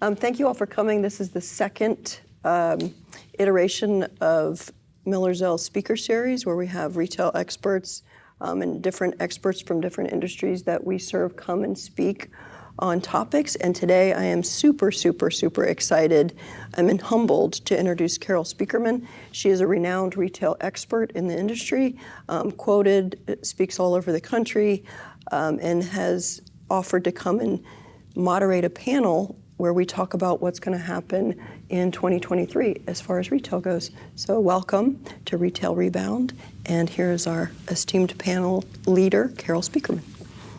Thank you all for coming. This is the second iteration of Miller Zell Speaker Series, where we have retail experts and different experts from different industries that we serve come and speak on topics. And today I am super excited. I'm humbled to introduce Carol Spieckerman. She is a renowned retail expert in the industry, quoted, speaks all over the country, and has offered to come and moderate a panel where we talk about what's going to happen in 2023 as far as retail goes. So welcome to Retail Rebound, and here is our esteemed panel leader, Carol Spieckerman.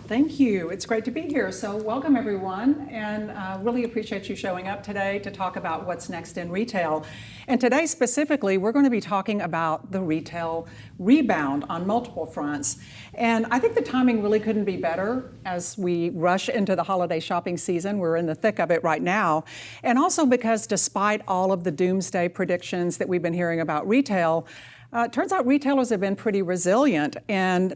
Thank you. It's great to be here. So welcome everyone, and really appreciate you showing up today to talk about what's next in retail. And today specifically, we're going to be talking about the retail rebound on multiple fronts. And I think the timing really couldn't be better as we rush into the holiday shopping season. We're in the thick of it right now. And also because despite all of the doomsday predictions that we've been hearing about retail, it turns out retailers have been pretty resilient, and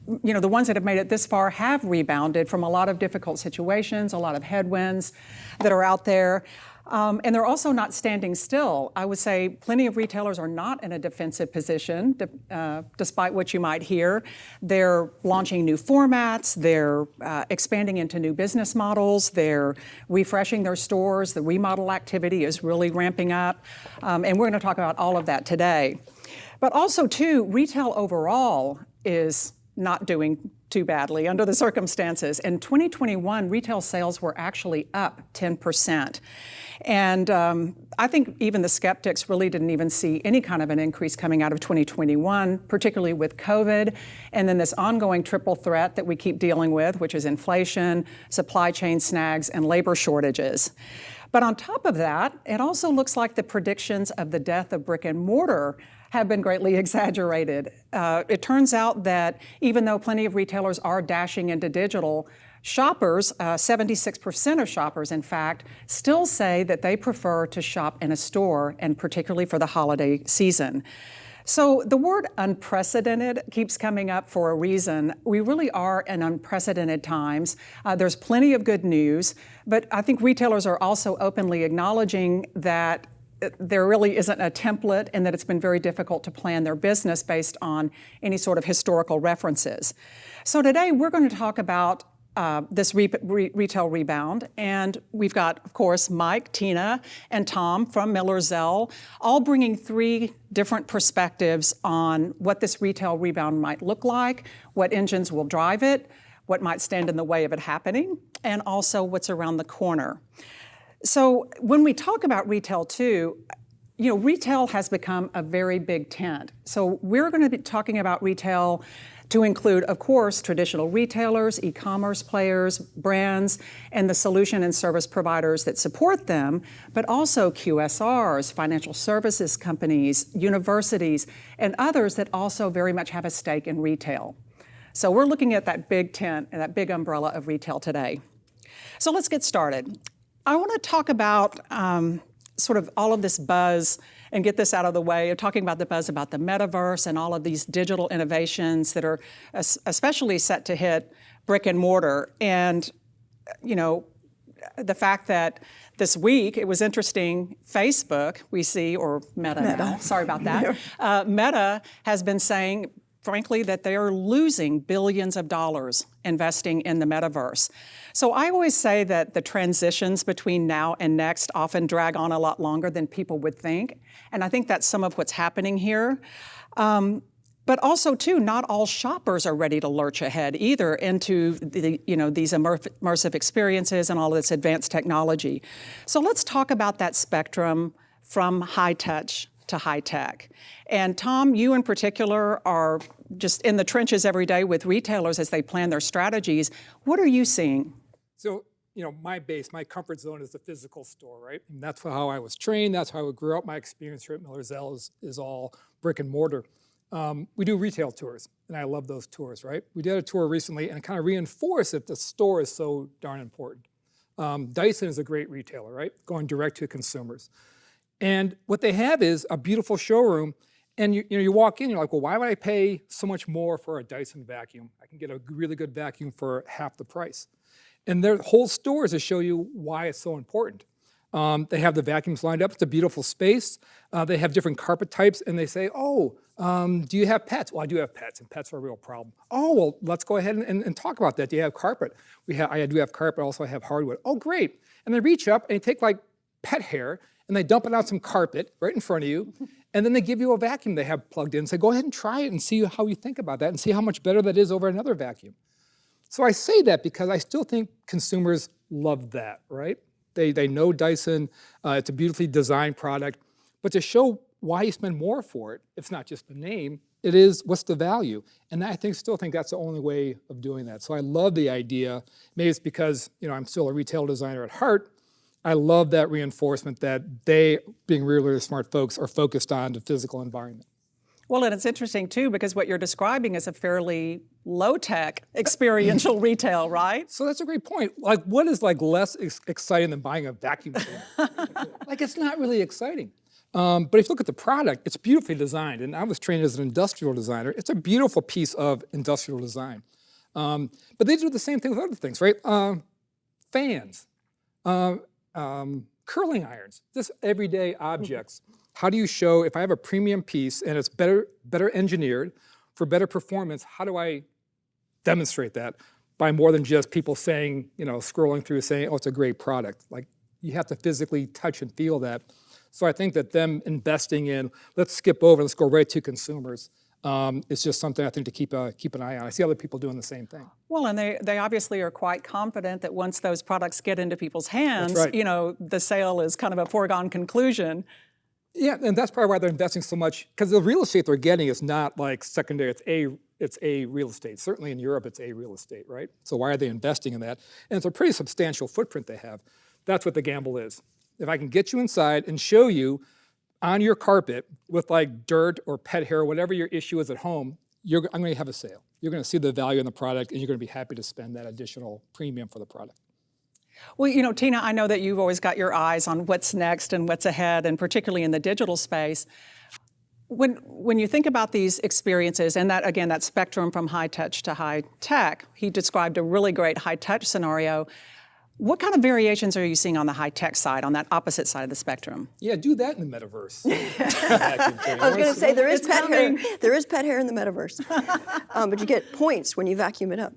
the ones that have made it this far have rebounded from a lot of difficult situations, a lot of headwinds that are out there. And they're also not standing still. I would say plenty of retailers are not in a defensive position, despite what you might hear. They're launching new formats, they're expanding into new business models, they're refreshing their stores, the remodel activity is really ramping up. And we're going to talk about all of that today. But also, too, retail overall is not doing too badly under the circumstances. In 2021, retail sales were actually up 10%. And I think even the skeptics really didn't even see any kind of an increase coming out of 2021, particularly with COVID, and then this ongoing triple threat that we keep dealing with, which is inflation, supply chain snags, and labor shortages. But on top of that, it also looks like the predictions of the death of brick and mortar have been greatly exaggerated. It turns out that even though plenty of retailers are dashing into digital, shoppers, 76% of shoppers, in fact, still say that they prefer to shop in a store, and particularly for the holiday season. So the word unprecedented keeps coming up for a reason. We really are in unprecedented times. There's plenty of good news, but I think retailers are also openly acknowledging that there really isn't a template and that it's been very difficult to plan their business based on any sort of historical references. So today we're going to talk about this retail rebound, and we've got, of course, Mike, Tina, and Tom from Miller Zell, all bringing three different perspectives on what this retail rebound might look like, what engines will drive it, what might stand in the way of it happening, and also what's around the corner. So when we talk about retail too, retail has become a very big tent. So we're going to be talking about retail to include, of course, traditional retailers, e-commerce players, brands, and the solution and service providers that support them, but also QSRs, financial services companies, universities, and others that also very much have a stake in retail. So we're looking at that big tent and that big umbrella of retail today. So let's get started. I want to talk about sort of all of this buzz and get this out of the way, of talking about the buzz about the metaverse and all of these digital innovations that are especially set to hit brick and mortar. And, the fact that this week, it was interesting, Facebook, we see, or Meta. Now, sorry about that. Meta has been saying, frankly, that they are losing billions of dollars investing in the metaverse. So I always say that the transitions between now and next often drag on a lot longer than people would think. And I think that's some of what's happening here. But also, too, not all shoppers are ready to lurch ahead either into these immersive experiences and all of this advanced technology. So let's talk about that spectrum from high touch to high tech. And Tom, you in particular are just in the trenches every day with retailers as they plan their strategies. What are you seeing? So, my comfort zone is the physical store, right? And that's how I was trained. That's how I grew up. My experience here at Miller Zell is all brick and mortar. We do retail tours, and I love those tours, right? We did a tour recently, and it kind of reinforced that the store is so darn important. Dyson is a great retailer, right? Going direct to consumers. And what they have is a beautiful showroom, and you walk in, you're like, well, why would I pay so much more for a Dyson vacuum? I can get a really good vacuum for half the price. And their whole store is to show you why it's so important. They have the vacuums lined up. It's a beautiful space. They have different carpet types, and they say, oh, do you have pets? Well, I do have pets, and pets are a real problem. Oh, well, let's go ahead and talk about that. Do you have carpet? I do have carpet. Also, I have hardwood. Oh, great. And they reach up and they take like pet hair, and they dump it on some carpet right in front of you, and then they give you a vacuum they have plugged in and say, go ahead and try it and see how you think about that and see how much better that is over another vacuum. So I say that because I still think consumers love that, right? They know Dyson, it's a beautifully designed product, but to show why you spend more for it, it's not just the name, it is what's the value. And still think that's the only way of doing that. So I love the idea. Maybe it's because I'm still a retail designer at heart. I love that reinforcement that they, being really smart folks, are focused on the physical environment. Well, and it's interesting too, because what you're describing is a fairly low-tech experiential retail, right? So that's a great point. Like, what is like less exciting than buying a vacuum cleaner? Like, it's not really exciting. But if you look at the product, it's beautifully designed. And I was trained as an industrial designer. It's a beautiful piece of industrial design. But they do the same thing with other things, right? Fans, curling irons, just everyday objects. How do you show, if I have a premium piece and it's better engineered for better performance, how do I demonstrate that by more than just people saying, scrolling through saying, oh, it's a great product. Like, you have to physically touch and feel that. So I think that them investing in, let's skip over, let's go right to consumers, it's just something I think to keep an eye on. I see other people doing the same thing. Well, and they obviously are quite confident that once those products get into people's hands, That's right. The sale is kind of a foregone conclusion. Yeah, and that's probably why they're investing so much, because the real estate they're getting is not like secondary, it's A real estate. Certainly in Europe, it's A real estate, right? So why are they investing in that? And it's a pretty substantial footprint they have. That's what the gamble is. If I can get you inside and show you on your carpet with like dirt or pet hair, whatever your issue is at home, I'm going to have a sale. You're going to see the value in the product, and you're going to be happy to spend that additional premium for the product. Well, Tina, I know that you've always got your eyes on what's next and what's ahead, and particularly in the digital space. When you think about these experiences, and that spectrum from high touch to high tech, he described a really great high touch scenario. What kind of variations are you seeing on the high tech side, on that opposite side of the spectrum? Yeah, do that in the metaverse. I was going to say there is pet hair. There is pet hair in the metaverse, but you get points when you vacuum it up.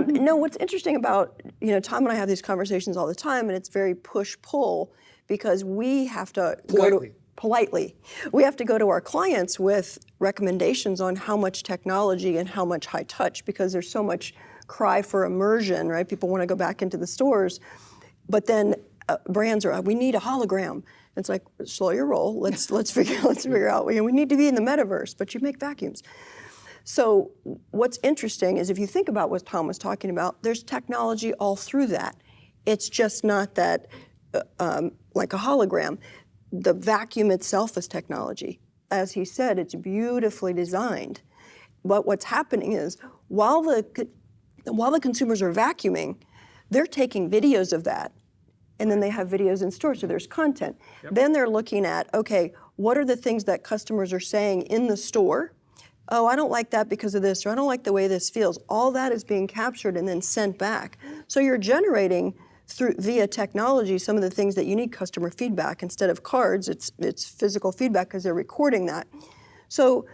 No, what's interesting about, Tom and I have these conversations all the time, and it's very push-pull because we have to politely. We have to go to our clients with recommendations on how much technology and how much high touch, because there's so much cry for immersion, right? People want to go back into the stores, but then brands are, we need a hologram. It's like, slow your roll. Let's figure out. We need to be in the metaverse, but you make vacuums. So what's interesting is if you think about what Tom was talking about, there's technology all through that. It's just not that like a hologram. The vacuum itself is technology. As he said, it's beautifully designed. But what's happening is while the consumers are vacuuming, they're taking videos of that. And then they have videos in store, so there's content. Yep. Then they're looking at, okay, what are the things that customers are saying in the store? Oh, I don't like that because of this, or I don't like the way this feels. All that is being captured and then sent back. So you're generating via technology some of the things that you need customer feedback. Instead of cards, it's physical feedback because they're recording that. So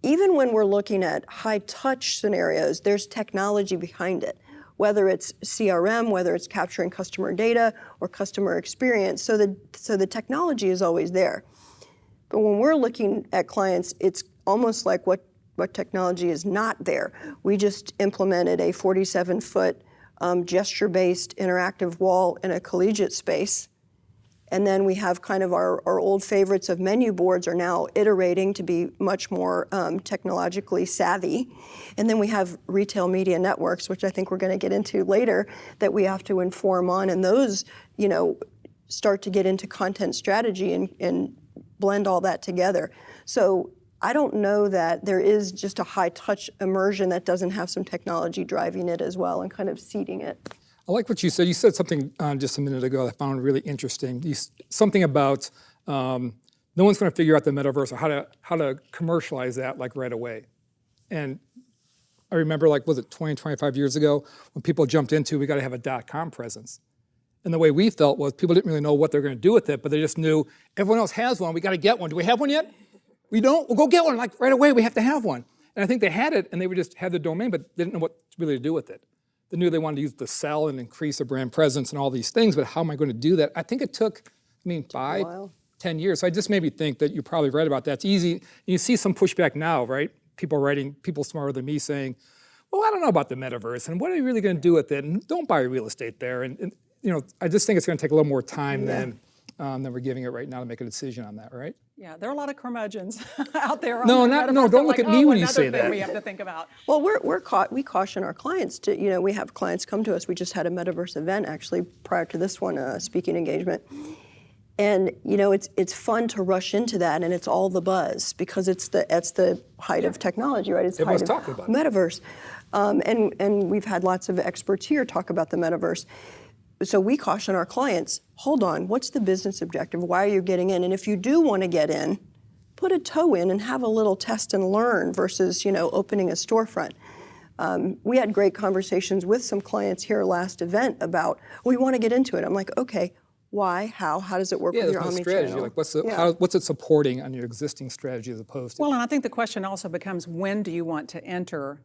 even when we're looking at high touch scenarios, there's technology behind it, whether it's CRM, whether it's capturing customer data or customer experience. So the technology is always there. But when we're looking at clients, it's almost like what technology is not there. We just implemented a 47-foot gesture-based interactive wall in a collegiate space. And then we have kind of our old favorites of menu boards are now iterating to be much more technologically savvy. And then we have retail media networks, which I think we're going to get into later, that we have to inform on. And those, start to get into content strategy and blend all that together. So I don't know that there is just a high-touch immersion that doesn't have some technology driving it as well and kind of seeding it. I like what you said. You said something just a minute ago that I found really interesting. Something about no one's going to figure out the metaverse or how to commercialize that like right away. And I remember, was it 20, 25 years ago when people jumped into, we got to have a .com presence. And the way we felt was people didn't really know what they're going to do with it, but they just knew everyone else has one. We got to get one. Do we have one yet? We don't? We'll go get one. Like right away, we have to have one. And I think they had it, and they would just have the domain, but didn't know what really to do with it. They knew they wanted to use it to sell and increase a brand presence and all these things, but how am I going to do that? I think it took, 5, 10 years. So I just made me think that you probably read about that. It's easy. You see some pushback now, right? People smarter than me saying, well, I don't know about the metaverse, and what are you really going to do with it? And don't buy real estate there. And I just think it's going to take a little more time than we're giving it right now to make a decision on that, right? Yeah, there are a lot of curmudgeons out there. No, don't look at me when you say that. We have to think about. Well, we caution our clients to, we have clients come to us. We just had a metaverse event actually prior to this one, a speaking engagement. And it's fun to rush into that, and it's all the buzz because it's the height of technology, right? It's the height of metaverse. And we've had lots of experts here talk about the metaverse. So we caution our clients, hold on, what's the business objective? Why are you getting in? And if you do want to get in, put a toe in and have a little test and learn versus, opening a storefront. We had great conversations with some clients here last event about, we want to get into it. I'm like, okay, why, how does it work with your omnichannel? Strategy. Like what's it supporting on your existing strategy as opposed to? Well, and I think the question also becomes, when do you want to enter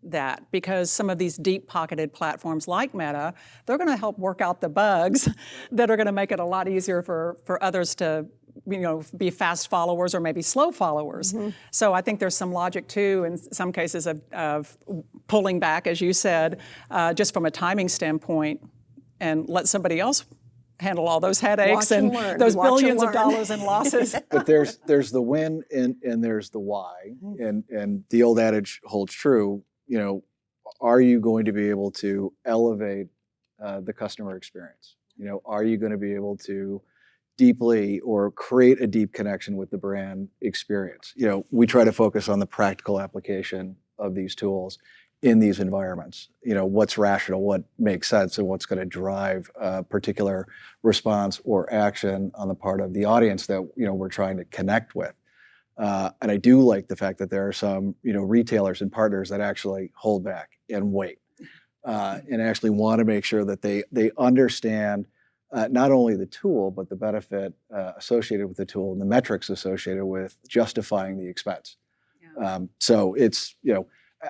that? Because some of these deep-pocketed platforms like Meta, they're going to help work out the bugs that are going to make it a lot easier for others to be fast followers or maybe slow followers. Mm-hmm. So I think there's some logic too in some cases of pulling back, as you said, just from a timing standpoint, and let somebody else handle all those headaches and those billions of dollars in losses. But there's the when and there's the why, and the old adage holds true. Are you going to be able to elevate the customer experience? Are you going to be able to deeply or create a deep connection with the brand experience? We try to focus on the practical application of these tools in these environments. What's rational, what makes sense, and what's going to drive a particular response or action on the part of the audience that we're trying to connect with. And I do like the fact that there are some retailers and partners that actually hold back and wait, and actually want to make sure that they understand not only the tool but the benefit associated with the tool and the metrics associated with justifying the expense. Yeah. So it's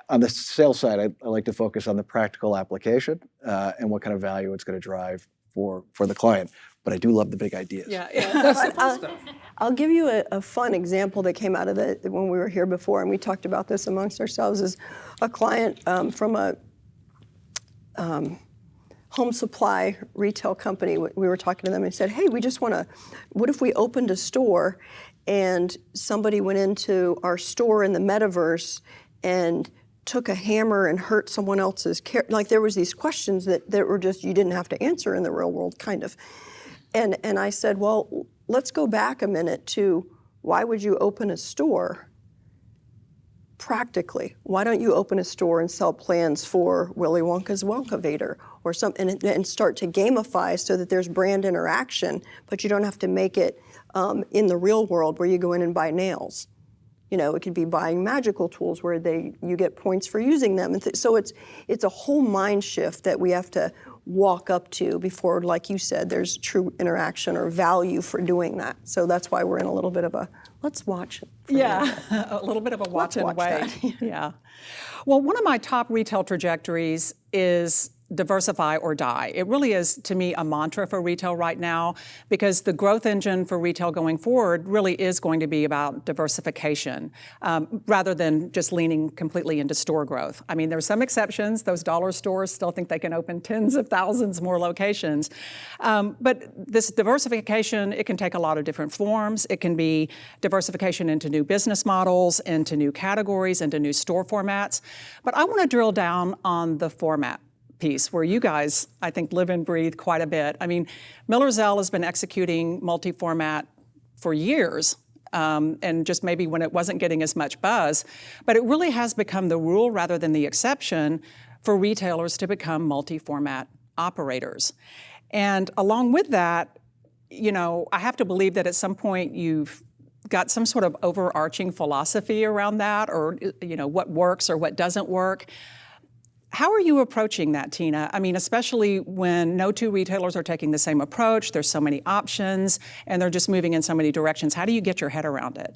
on the sales side, I like to focus on the practical application and what kind of value it's going to drive for the client. But I do love the big ideas. Yeah. That's the fun stuff. I'll give you a fun example that came out of when we were here before, and we talked about this amongst ourselves. Is a client from a home supply retail company. We were talking to them and said, "Hey, we just want to. What if we opened a store, and somebody went into our store in the metaverse and took a hammer and hurt someone else's like there was these questions that were just you didn't have to answer in the real world, kind of." And I said, well, let's go back a minute to why would you open a store practically? Why don't you open a store and sell plans for Willy Wonka's Wonkavator or something and start to gamify so that there's brand interaction, but you don't have to make it in the real world where you go in and buy nails. It could be buying magical tools where you get points for using them. And so it's a whole mind shift that we have to walk up to before, like you said, there's true interaction or value for doing that. So that's why we're in a little bit of a let's watch. A little bit of a watch and wait. Yeah. Well, one of my top retail trajectories is diversify or die. It really is, to me, a mantra for retail right now, because the growth engine for retail going forward really is going to be about diversification rather than just leaning completely into store growth. I mean, there's some exceptions. Those dollar stores still think they can open tens of thousands more locations. But this diversification, it can take a lot of different forms. It can be diversification into new business models, into new categories, into new store formats. But I want to drill down on the format piece where you guys, I think, live and breathe quite a bit. I mean, Miller Zell has been executing multi-format for years, and just maybe when it wasn't getting as much buzz, but it really has become the rule rather than the exception for retailers to become multi-format operators. And along with that, I have to believe that at some point you've got some sort of overarching philosophy around that, or what works or what doesn't work. How are you approaching that, Tina? I mean, especially when no two retailers are taking the same approach, there's so many options, and they're just moving in so many directions. How do you get your head around it?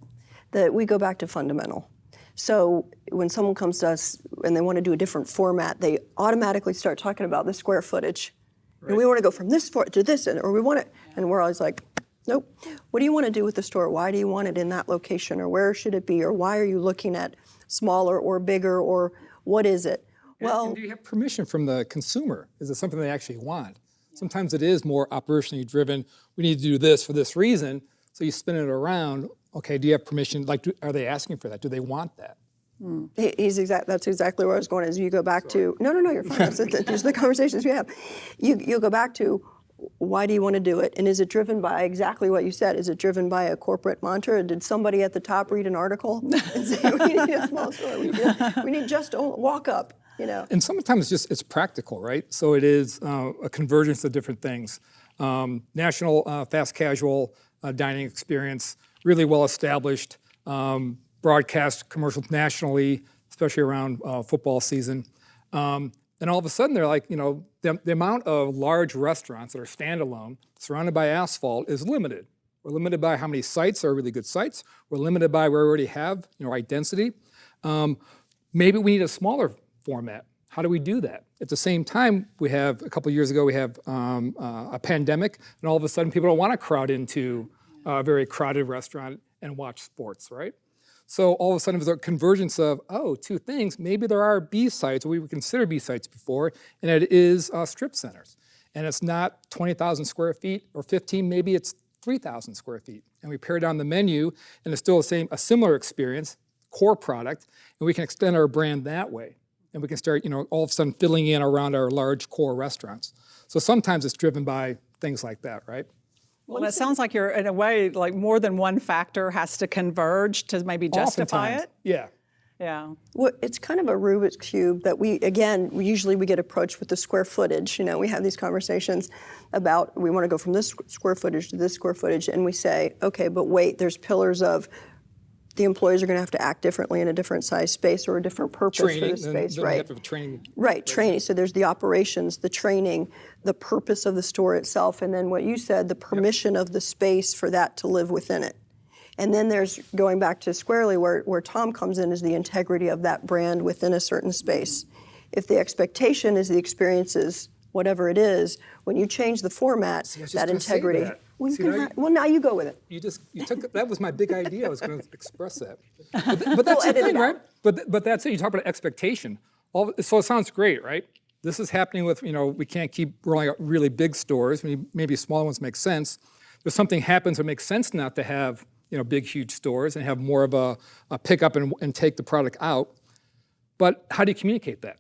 That we go back to fundamental. So when someone comes to us and they want to do a different format, they automatically start talking about the square footage. Right. And we want to go from this to this, or we want it, and we're always like, nope. What do you want to do with the store? Why do you want it in that location, or where should it be, or why are you looking at smaller or bigger, or what is it? And do you have permission from the consumer? Is it something they actually want? Sometimes it is more operationally driven. We need to do this for this reason. So you spin it around. Okay, do you have permission? Like, are they asking for that? Do they want that? That's exactly where I was going. Is you go back to no, you're fine. These are the conversations we have. You go back to why do you want to do it, and is it driven by exactly what you said? Is it driven by a corporate mantra? Did somebody at the top read an article and say we need a small store? We need just to walk up. You know. And sometimes it's practical, right? So it is a convergence of different things. National fast casual dining experience, really well established, broadcast commercials nationally, especially around football season. And all of a sudden they're like, the amount of large restaurants that are standalone, surrounded by asphalt, is limited. We're limited by how many sites are really good sites. We're limited by where we already have, right, density. Maybe we need a smaller format. How do we do that? At the same time, we have, a couple of years ago, we have a pandemic, and all of a sudden people don't want to crowd into a very crowded restaurant and watch sports, right? So all of a sudden there's a convergence of, two things. Maybe there are B sites, or we would consider B sites before, and it is strip centers. And it's not 20,000 square feet or 15, maybe it's 3,000 square feet. And we pare down the menu, and it's still a similar experience, core product, and we can extend our brand that way. And we can start, all of a sudden filling in around our large core restaurants. So sometimes it's driven by things like that, right? Well, it sounds like you're, in a way, like more than one factor has to converge to maybe justify it. Yeah. Yeah. Well, it's kind of a Rubik's Cube that we usually get approached with the square footage. We have these conversations about we want to go from this square footage to this square footage, and we say, okay, but wait, there's pillars of the employees are going to have to act differently in a different size space or a different purpose for the space, right? Right, training. So there's the operations, the training, the purpose of the store itself, and then what you said, the permission of the space for that to live within it. And then there's, going back to squarely, where Tom comes in, is the integrity of that brand within a certain space. If the expectation is the experiences, whatever it is, when you change the format, that integrity. Well, now you go with it. You took that was my big idea. I was going to express that. But that's the thing, right? But that's it. You talk about expectation. So it sounds great, right? This is happening with, we can't keep rolling out really big stores. Maybe smaller ones make sense. If something happens that makes sense not to have, big, huge stores and have more of a pick up and take the product out. But how do you communicate that?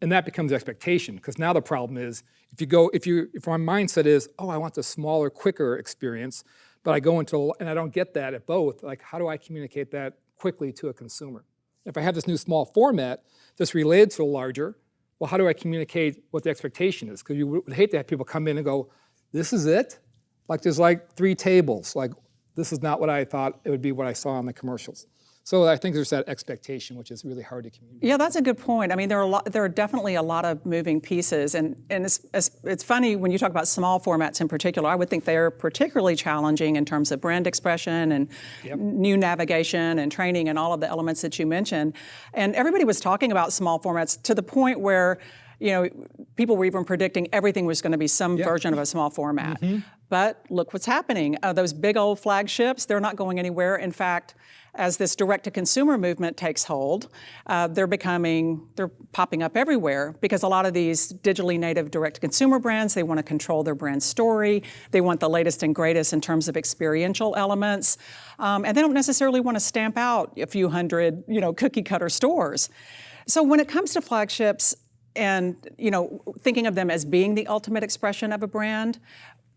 And that becomes expectation, because now the problem is if our mindset is, I want the smaller, quicker experience, but I go into, and I don't get that at both, like how do I communicate that quickly to a consumer? If I have this new small format that's related to a larger, well, how do I communicate what the expectation is? Because you would hate to have people come in and go, this is it? Like there's like 3 tables, like this is not what I thought it would be what I saw on the commercials. So I think there's that expectation, which is really hard to communicate. Yeah, that's a good point. I mean, there are definitely a lot of moving pieces, and it's funny when you talk about small formats in particular. I would think they are particularly challenging in terms of brand expression and new navigation and training and all of the elements that you mentioned. And everybody was talking about small formats to the point where, people were even predicting everything was going to be some version of a small format. Mm-hmm. But look what's happening. Those big old flagships, they're not going anywhere. In fact, as this direct-to-consumer movement takes hold, they're popping up everywhere, because a lot of these digitally native direct-to-consumer brands, they want to control their brand story. They want the latest and greatest in terms of experiential elements. And they don't necessarily want to stamp out a few hundred, cookie-cutter stores. So when it comes to flagships and, thinking of them as being the ultimate expression of a brand,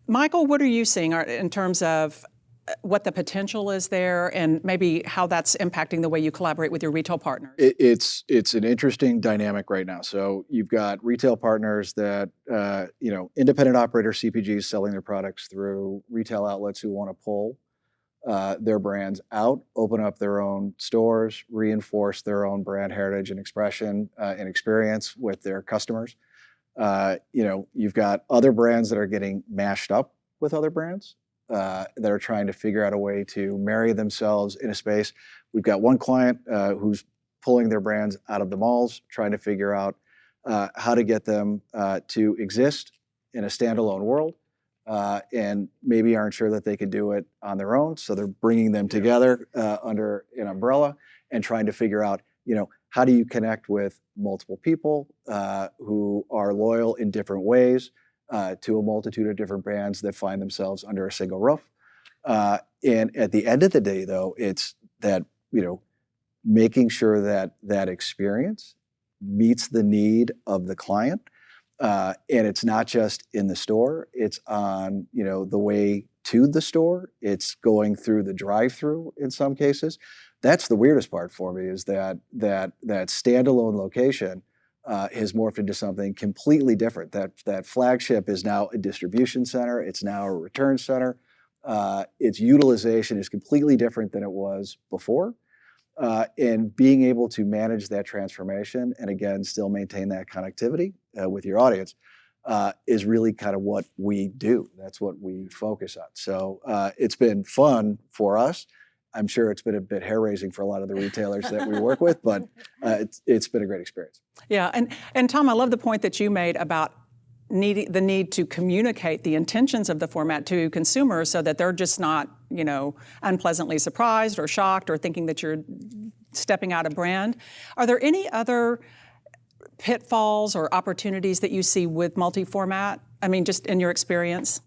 Michael, what are you seeing in terms of what the potential is there, and maybe how that's impacting the way you collaborate with your retail partners? It's an interesting dynamic right now. So you've got retail partners that, independent operator CPGs selling their products through retail outlets who want to pull their brands out, open up their own stores, reinforce their own brand heritage and expression and experience with their customers. You've got other brands that are getting mashed up with other brands that are trying to figure out a way to marry themselves in a space. We've got one client who's pulling their brands out of the malls, trying to figure out how to get them to exist in a standalone world, and maybe aren't sure that they can do it on their own. So they're bringing them together under an umbrella and trying to figure out, how do you connect with multiple people who are loyal in different ways to a multitude of different brands that find themselves under a single roof. And at the end of the day, though, it's that, making sure that that experience meets the need of the client. And it's not just in the store, it's on, the way to the store. It's going through the drive-through in some cases. That's the weirdest part for me, is that standalone location has morphed into something completely different. That flagship is now a distribution center. It's now a return center. Its utilization is completely different than it was before. And being able to manage that transformation and, again, still maintain that connectivity with your audience is really kind of what we do. That's what we focus on. So it's been fun for us. I'm sure it's been a bit hair-raising for a lot of the retailers that we work with, but it's been a great experience. Yeah, and Tom, I love the point that you made about the need to communicate the intentions of the format to consumers so that they're just not, unpleasantly surprised or shocked or thinking that you're stepping out of brand. Are there any other pitfalls or opportunities that you see with multi-format? I mean, just in your experience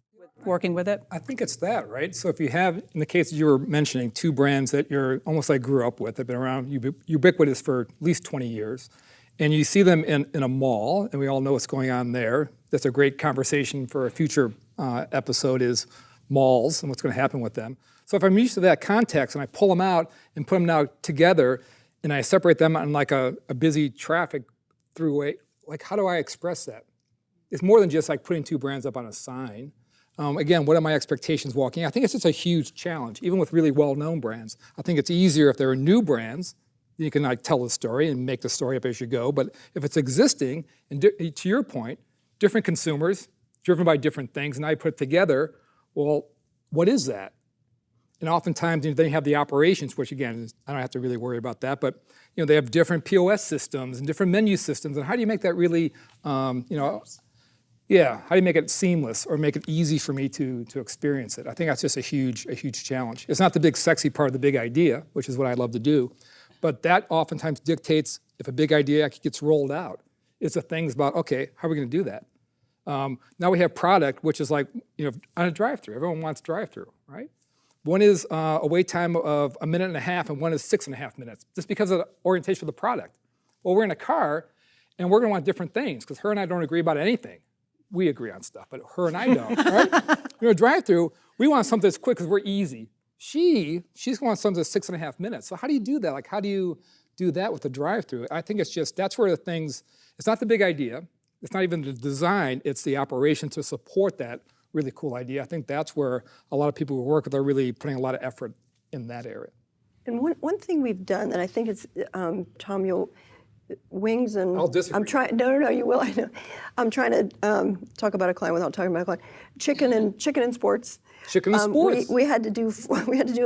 working with it? I think it's that, right? So if you have, in the case you were mentioning, two brands that you're almost like grew up with, have been around ubiquitous for at least 20 years, and you see them in a mall, and we all know what's going on there. That's a great conversation for a future episode, is malls and what's going to happen with them. So if I'm used to that context and I pull them out and put them now together and I separate them on like a busy traffic throughway, like how do I express that? It's more than just like putting two brands up on a sign. Again, what are my expectations walking in? I think it's just a huge challenge, even with really well-known brands. I think it's easier if there are new brands. You can like tell the story and make the story up as you go. But if it's existing, and to your point, different consumers, driven by different things, and I put it together, well, what is that? And oftentimes, then you have the operations, which again, I don't have to really worry about that, but they have different POS systems and different menu systems, and how do you make that really, how do you make it seamless or make it easy for me to experience it? I think that's just a huge challenge. It's not the big sexy part of the big idea, which is what I love to do, but that oftentimes dictates if a big idea gets rolled out. It's the things about, okay, how are we going to do that? Now we have product, which is like, on a drive-through. Everyone wants drive-through, right? One is a wait time of 1.5 minutes, and one is 6.5 minutes, just because of the orientation of the product. Well, we're in a car, and we're going to want different things, because her and I don't agree about anything. We agree on stuff, but her and I don't, right? Drive-through, we want something that's quick because we're easy. She's going to want something that's 6.5 minutes. So how do you do that? Like, how do you do that with the drive-through? I think it's just, that's where it's not the big idea. It's not even the design, it's the operation to support that really cool idea. I think that's where a lot of people who work with are really putting a lot of effort in that area. And one thing we've done, and I think it's, Tom, wings and... I'll disagree. I'm trying, no, you will, I know. I'm trying to talk about a client without talking about a client. Chicken and sports. Chicken and sports. We had to do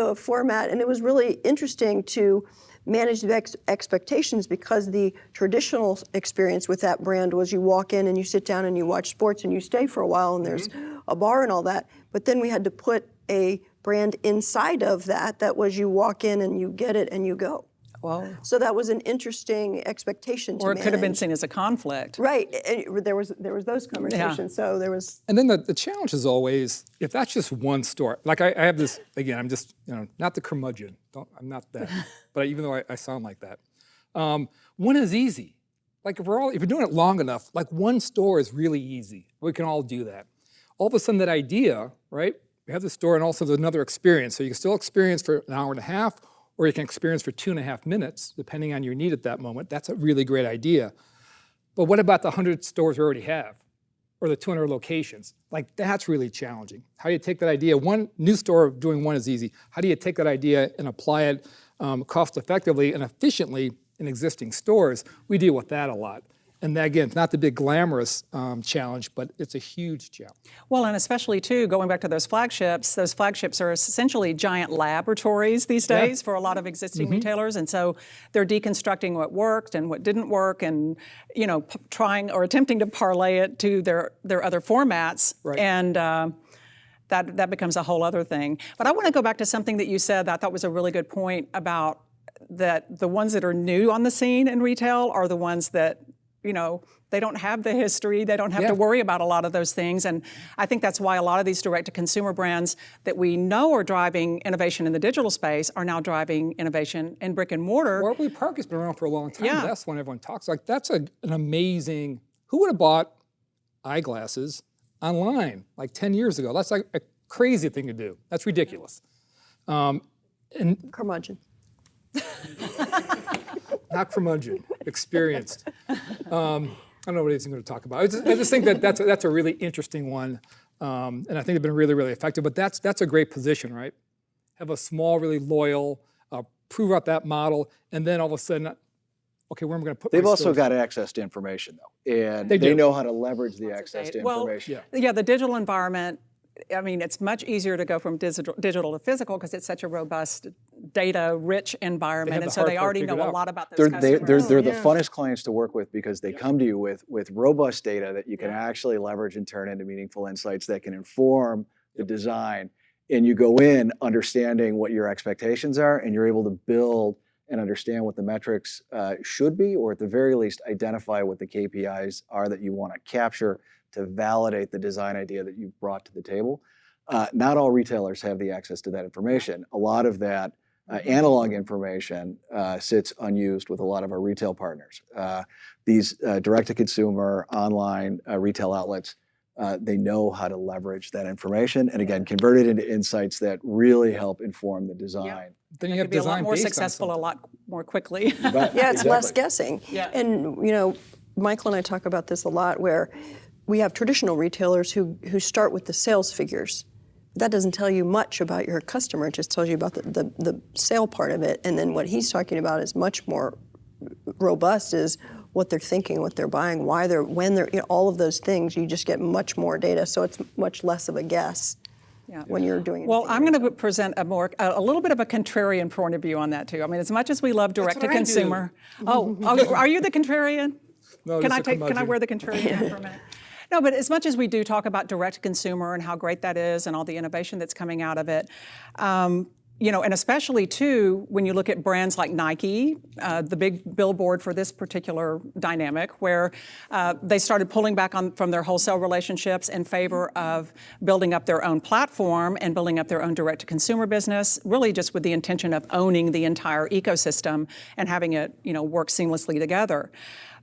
a format, and it was really interesting to manage the expectations, because the traditional experience with that brand was you walk in and you sit down and you watch sports and you stay for a while and there's a bar and all that. But then we had to put a brand inside of that was you walk in and you get it and you go. Wow. So that was an interesting expectation to manage. Or it could have been seen as a conflict. Right. There was those conversations. Yeah. So there was... And then the challenge is always, if that's just one store, like I have this, again, I'm just, not the curmudgeon. I'm not that. But even though I sound like that. One is easy. Like if you're doing it long enough, like one store is really easy. We can all do that. All of a sudden that idea, right? We have the store and also there's another experience. So you can still experience for 1.5 hours, or you can experience for 2.5 minutes, depending on your need at that moment. That's a really great idea. But what about the 100 stores we already have? Or or the 200 locations. Like, that's really challenging. How do you take that idea? One new store doing one is easy. How do you take that idea and apply it cost effectively and efficiently in existing stores? We deal with that a lot. And that, again, it's not the big glamorous challenge, but it's a huge challenge. Well, and especially too, going back to those flagships are essentially giant laboratories these days for a lot of existing retailers. And so they're deconstructing what worked and what didn't work and, trying or attempting to parlay it to their other formats. Right. And that becomes a whole other thing. But I want to go back to something that you said that I thought was a really good point about that the ones that are new on the scene in retail are the ones that they don't have the history, they don't have to worry about a lot of those things. And I think that's why a lot of these direct-to-consumer brands that we know are driving innovation in the digital space are now driving innovation in brick and mortar. Warby Park has been around for a long time. Yeah. That's one everyone talks. Like, that's an amazing, who would have bought eyeglasses online like 10 years ago? That's like a crazy thing to do. That's ridiculous. Curmudgeon. Not curmudgeon, experienced. I don't know what he's going to talk about. I just think that that's a really interesting one, and I think they've been really, really effective. But that's a great position, right? Have a small, really loyal, prove out that model, and then all of a sudden, okay, where am I going to put? They've also got access to information, though, and they know how to leverage the access to information. Yeah, the digital environment. I mean, it's much easier to go from digital to physical because it's such a robust, data-rich environment, and so they already know a lot about those customers. They're the funnest clients to work with because they come to you with robust data that you can actually leverage and turn into meaningful insights that can inform the design. And you go in understanding what your expectations are, and you're able to build and understand what the metrics should be, or at the very least, identify what the KPIs are that you want to capture to validate the design idea that you've brought to the table. Not all retailers have the access to that information. A lot of that analog information sits unused with a lot of our retail partners. These direct-to-consumer online retail outlets, they know how to leverage that information and, again, convert it into insights that really help inform the design. Yeah. Then you have be a lot design more based on successful, a something. lot more quickly. Yeah, it's less guessing. Yeah. And Michael and I talk about this a lot, where we have traditional retailers who start with the sales figures. That doesn't tell you much about your customer. It just tells you about the sale part of it. And then what he's talking about is much more robust, is what they're thinking, what they're buying, why they're, when they're, all of those things. You just get much more data, so it's much less of a guess. Yeah. When you're doing it. Well, I'm going to present a little bit of a contrarian point of view on that too. I mean, as much as we love direct to consumer. Oh, are you the contrarian? No, Can I wear the contrarian hat for a minute? No, but as much as we do talk about direct to consumer and how great that is and all the innovation that's coming out of it, and especially too, when you look at brands like Nike, the big billboard for this particular dynamic, where they started pulling back from their wholesale relationships in favor of building up their own platform and building up their own direct-to-consumer business, really just with the intention of owning the entire ecosystem and having it, work seamlessly together.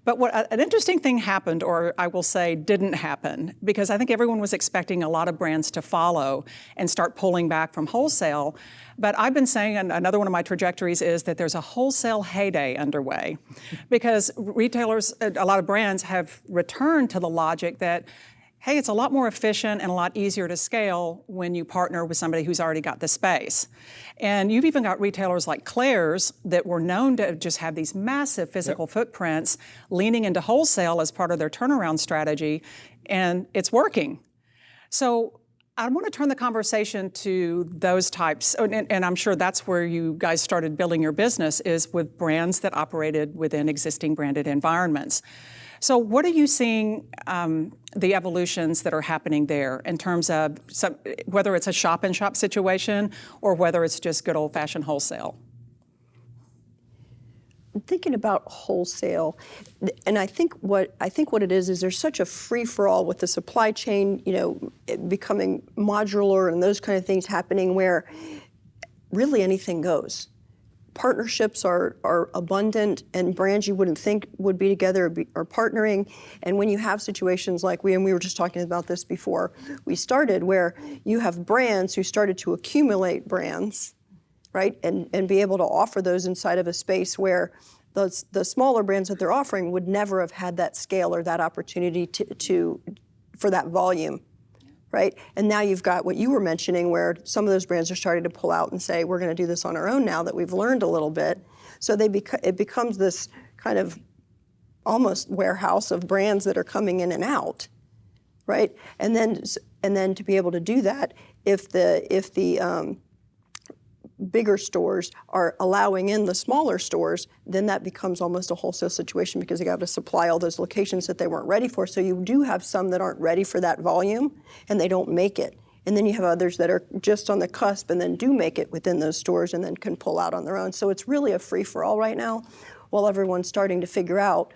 But an interesting thing happened, or I will say didn't happen, because I think everyone was expecting a lot of brands to follow and start pulling back from wholesale. But I've been saying, and another one of my trajectories is that there's a wholesale heyday underway, because retailers, a lot of brands have returned to the logic that, hey, it's a lot more efficient and a lot easier to scale when you partner with somebody who's already got the space. And you've even got retailers like Claire's that were known to just have these massive physical footprints leaning into wholesale as part of their turnaround strategy, and it's working. So I want to turn the conversation to those types, and I'm sure that's where you guys started building your business, is with brands that operated within existing branded environments. So what are you seeing the evolutions that are happening there in terms of whether it's a shop-in-shop situation or whether it's just good old-fashioned wholesale? I'm thinking about wholesale, and I think what it is there's such a free-for-all with the supply chain, it becoming modular and those kind of things happening, where really anything goes. Partnerships are abundant, and brands you wouldn't think would be together are partnering. And when you have situations like we were just talking about this before we started, where you have brands who started to accumulate brands, right, and be able to offer those inside of a space where the smaller brands that they're offering would never have had that scale or that opportunity for that volume, right? And now you've got what you were mentioning where some of those brands are starting to pull out and say, we're going to do this on our own now that we've learned a little bit. So it becomes this kind of almost warehouse of brands that are coming in and out, right? And then to be able to do that, if the bigger stores are allowing in the smaller stores, then that becomes almost a wholesale situation because they got to supply all those locations that they weren't ready for. So you do have some that aren't ready for that volume and they don't make it. And then you have others that are just on the cusp and then do make it within those stores and then can pull out on their own. So it's really a free-for-all right now while everyone's starting to figure out,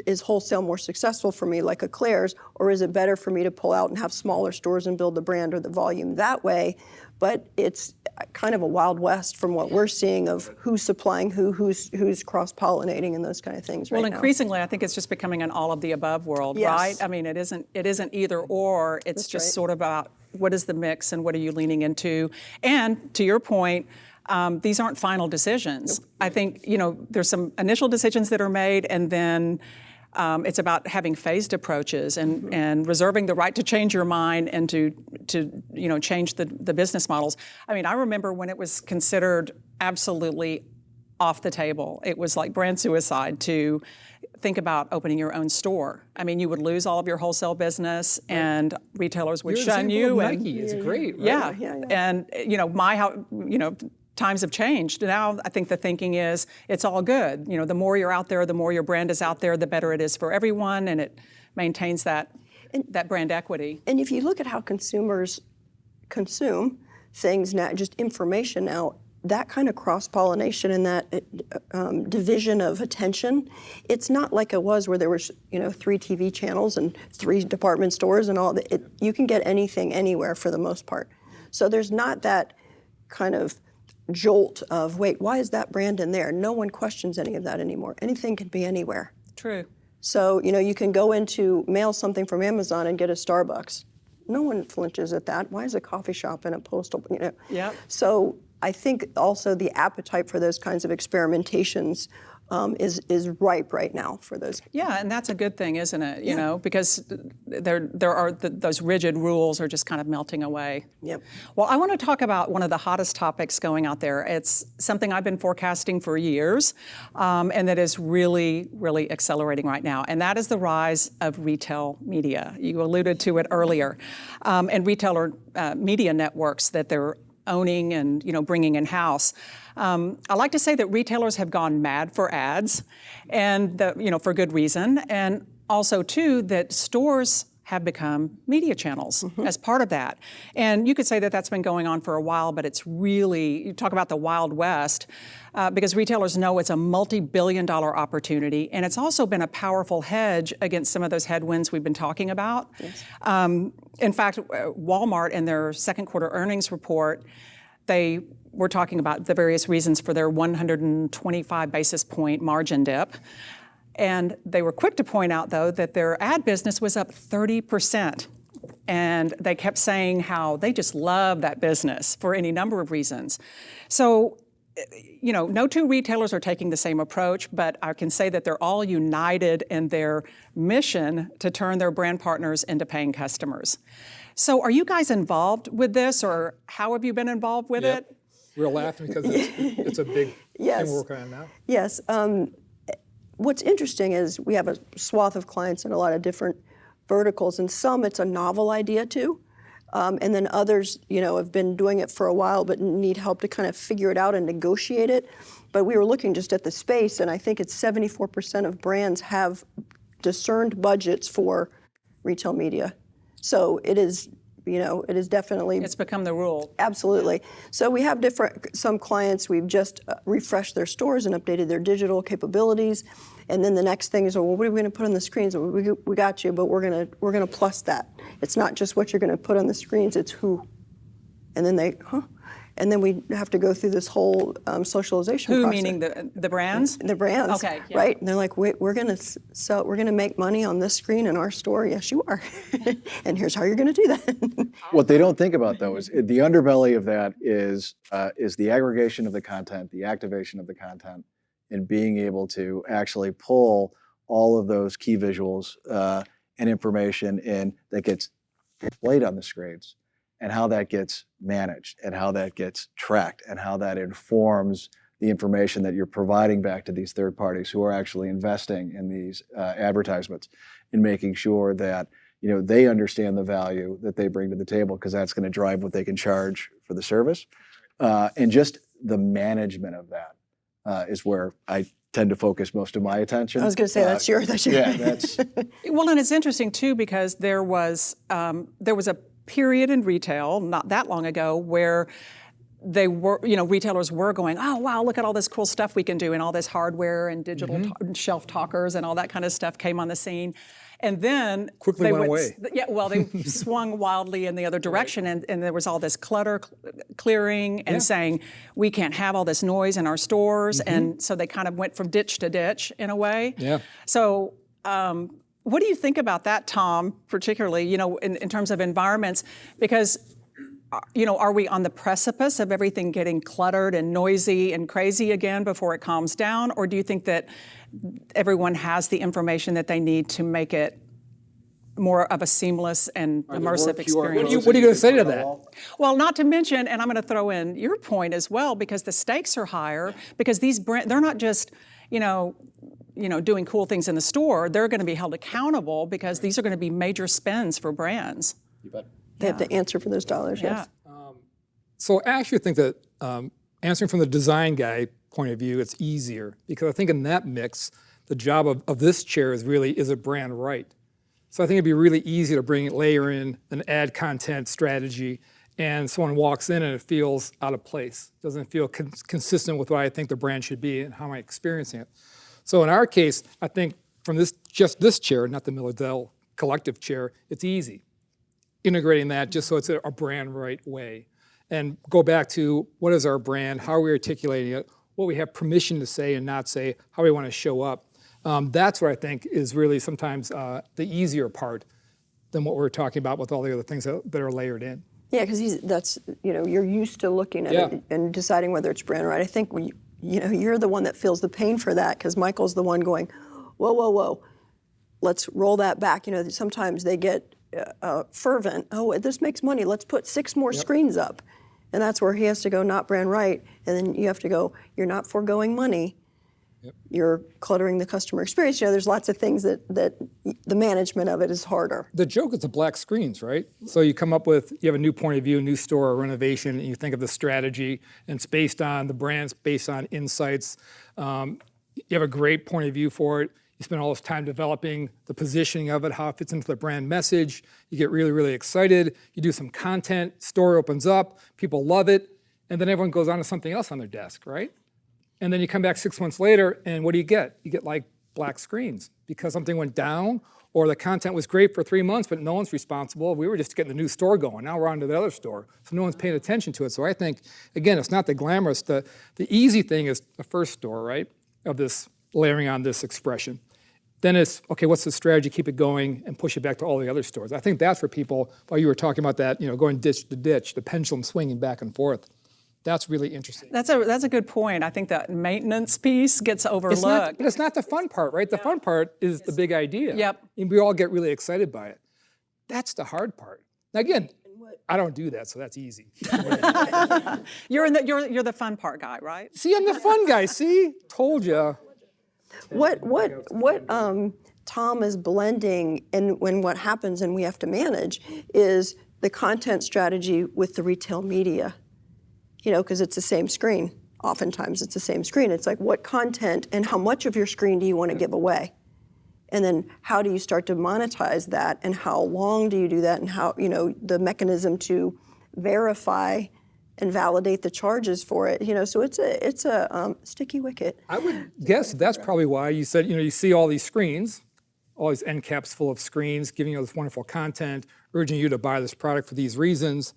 is wholesale more successful for me like a Claire's, or is it better for me to pull out and have smaller stores and build the brand or the volume that way? But it's kind of a wild west from what we're seeing of who's supplying who's cross-pollinating and those kind of things right now. Well, increasingly, I think it's just becoming an all of the above world, Yes. right? I mean, it isn't either or. It's That's just right. sort of about what is the mix and what are you leaning into. And to your point, these aren't final decisions. Nope. I think, there's some initial decisions that are made, and then it's about having phased approaches and reserving the right to change your mind and to change the business models. I mean, I remember when it was considered absolutely off the table. It was like brand suicide to think about opening your own store. I mean, you would lose all of your wholesale business, and retailers would shun you. And Nike is great, right? Yeah. And times have changed. Now I think the thinking is it's all good. The more you're out there, the more your brand is out there, the better it is for everyone, and it maintains that brand equity. And if you look at how consumers consume things now, just information now, that kind of cross-pollination and that division of attention, it's not like it was where there was 3 TV channels and 3 department stores and all that. You can get anything anywhere for the most part. So there's not that kind of jolt of, wait, why is that brand in there? No one questions any of that anymore. Anything can be anywhere. True. So, you can go into mail something from Amazon and get a Starbucks. No one flinches at that. Why is a coffee shop in a postal, Yep. So I think also the appetite for those kinds of experimentations is ripe right now for those. Yeah, and that's a good thing, isn't it? You know, because there are those rigid rules are just kind of melting away. Yep. Well, I want to talk about one of the hottest topics going out there. It's something I've been forecasting for years, and that is really, really accelerating right now, and that is the rise of retail media. You alluded to it earlier, and retailer media networks that they're owning and bringing in house. I like to say that retailers have gone mad for ads, and for good reason, and also too that stores have become media channels as part of that. And you could say that that's been going on for a while, but it's really, you talk about the Wild West, because retailers know it's a multi-billion-dollar opportunity, and it's also been a powerful hedge against some of those headwinds we've been talking about. Yes. In fact, Walmart in their second quarter earnings report, they were talking about the various reasons for their 125 basis point margin dip. And they were quick to point out, though, that their ad business was up 30%. And they kept saying how they just love that business for any number of reasons. So, no two retailers are taking the same approach, but I can say that they're all united in their mission to turn their brand partners into paying customers. So are you guys involved with this, or how have you been involved with it? We're laughing because it's a big Yes. thing we're working on now. Yes. What's interesting is we have a swath of clients in a lot of different verticals, and some it's a novel idea too. And then others, have been doing it for a while but need help to kind of figure it out and negotiate it. But we were looking just at the space, and I think it's 74% of brands have discerned budgets for retail media. So it is, it is definitely... It's become the rule. Absolutely. So we have some clients, we've just refreshed their stores and updated their digital capabilities. And then the next thing is, well, what are we going to put on the screens? We got you, but we're going to plus that. It's not just what you're going to put on the screens, it's who. And then and then we have to go through this whole socialization Who, process. meaning the brands? The brands. Okay. Yeah. Right? And they're like, wait, we're going to make money on this screen in our store. Yes, you are. And here's how you're going to do that. What they don't think about, though, is the underbelly of that is the aggregation of the content, the activation of the content, and being able to actually pull all of those key visuals and information in that gets displayed on the screens, and how that gets managed, and how that gets tracked, and how that informs the information that you're providing back to these third parties who are actually investing in these advertisements, in making sure that they understand the value that they bring to the table, because that's going to drive what they can charge for the service. And just the management of that is where I tend to focus most of my attention. I was going to say that's your. Yeah, that's Well, and it's interesting too, because there was a period in retail not that long ago where they were, retailers were going, oh wow, look at all this cool stuff we can do, and all this hardware and digital shelf talkers and all that kind of stuff came on the scene. And then quickly they went away. Yeah, well, they swung wildly in the other direction, and there was all this clutter clearing and saying we can't have all this noise in our stores, and so they kind of went from ditch to ditch in a way. Yeah. So. What do you think about that, Tom, particularly, in terms of environments? Because, are we on the precipice of everything getting cluttered and noisy and crazy again before it calms down? Or do you think that everyone has the information that they need to make it more of a seamless and immersive experience? What are you going to say to that? Well, not to mention, and I'm going to throw in your point as well, because the stakes are higher, because these they're not just, doing cool things in the store. They're going to be held accountable, because these are going to be major spends for brands. you bet. They have to answer for those dollars. Yeah. Yes. So I actually think that answering from the design guy point of view, it's easier, because I think in that mix, the job of this chair is a brand right? So I think it'd be really easy to layer in an ad content strategy, and someone walks in and it feels out of place. Doesn't feel consistent with what I think the brand should be and how am I experiencing it. So in our case, I think from this chair, not the Miller Zell collective chair, it's easy. Integrating that just so it's a brand right way. And go back to what is our brand, how are we articulating it, what we have permission to say and not say, how we want to show up. That's what I think is really sometimes the easier part than what we're talking about with all the other things that are layered in. Yeah, because that's you're used to looking at it and deciding whether it's brand right. I think you're the one that feels the pain for that, because Michael's the one going, whoa, whoa, whoa, let's roll that back. Sometimes they get fervent. Oh, this makes money. Let's put 6 more screens up, and that's where he has to go, not brand right, and then you have to go, you're not foregoing money. You're cluttering the customer experience. There's lots of things that the management of it is harder. The joke is the black screens, right? So you come up with, you have a new point of view, new store or renovation, and you think of the strategy, and it's based on the brands, based on insights. You have a great point of view for it. You spend all this time developing the positioning of it, how it fits into the brand message. You get really, really excited. You do some content, store opens up, people love it, and then everyone goes on to something else on their desk, right? And then you come back 6 months later, and what do you get? You get like black screens, because something went down, or the content was great for 3 months, but no one's responsible. We were just getting the new store going. Now we're on to the other store, so no one's paying attention to it. So I think, again, it's not the glamorous. The easy thing is the first store, right, of this layering on this expression. Then it's, okay, what's the strategy? Keep it going and push it back to all the other stores. I think that's for people, while you were talking about that, going ditch to ditch, the pendulum swinging back and forth. That's really interesting. That's a good point. I think that maintenance piece gets overlooked. But it's not the fun part, right? The fun part is the big idea. Yep. And we all get really excited by it. That's the hard part. Now again, I don't do that, so that's easy. You're the fun part guy, right? See, I'm the fun guy. See, told you. What Tom is blending, and when what happens and we have to manage, is the content strategy with the retail media. Because it's the same screen. Oftentimes it's the same screen. It's like, what content and how much of your screen do you want to give away? And then how do you start to monetize that, and how long do you do that, and how, the mechanism to verify and validate the charges for it. So it's a sticky wicket. I would guess that's probably why you said, you see all these screens, all these end caps full of screens, giving you this wonderful content, urging you to buy this product for these reasons.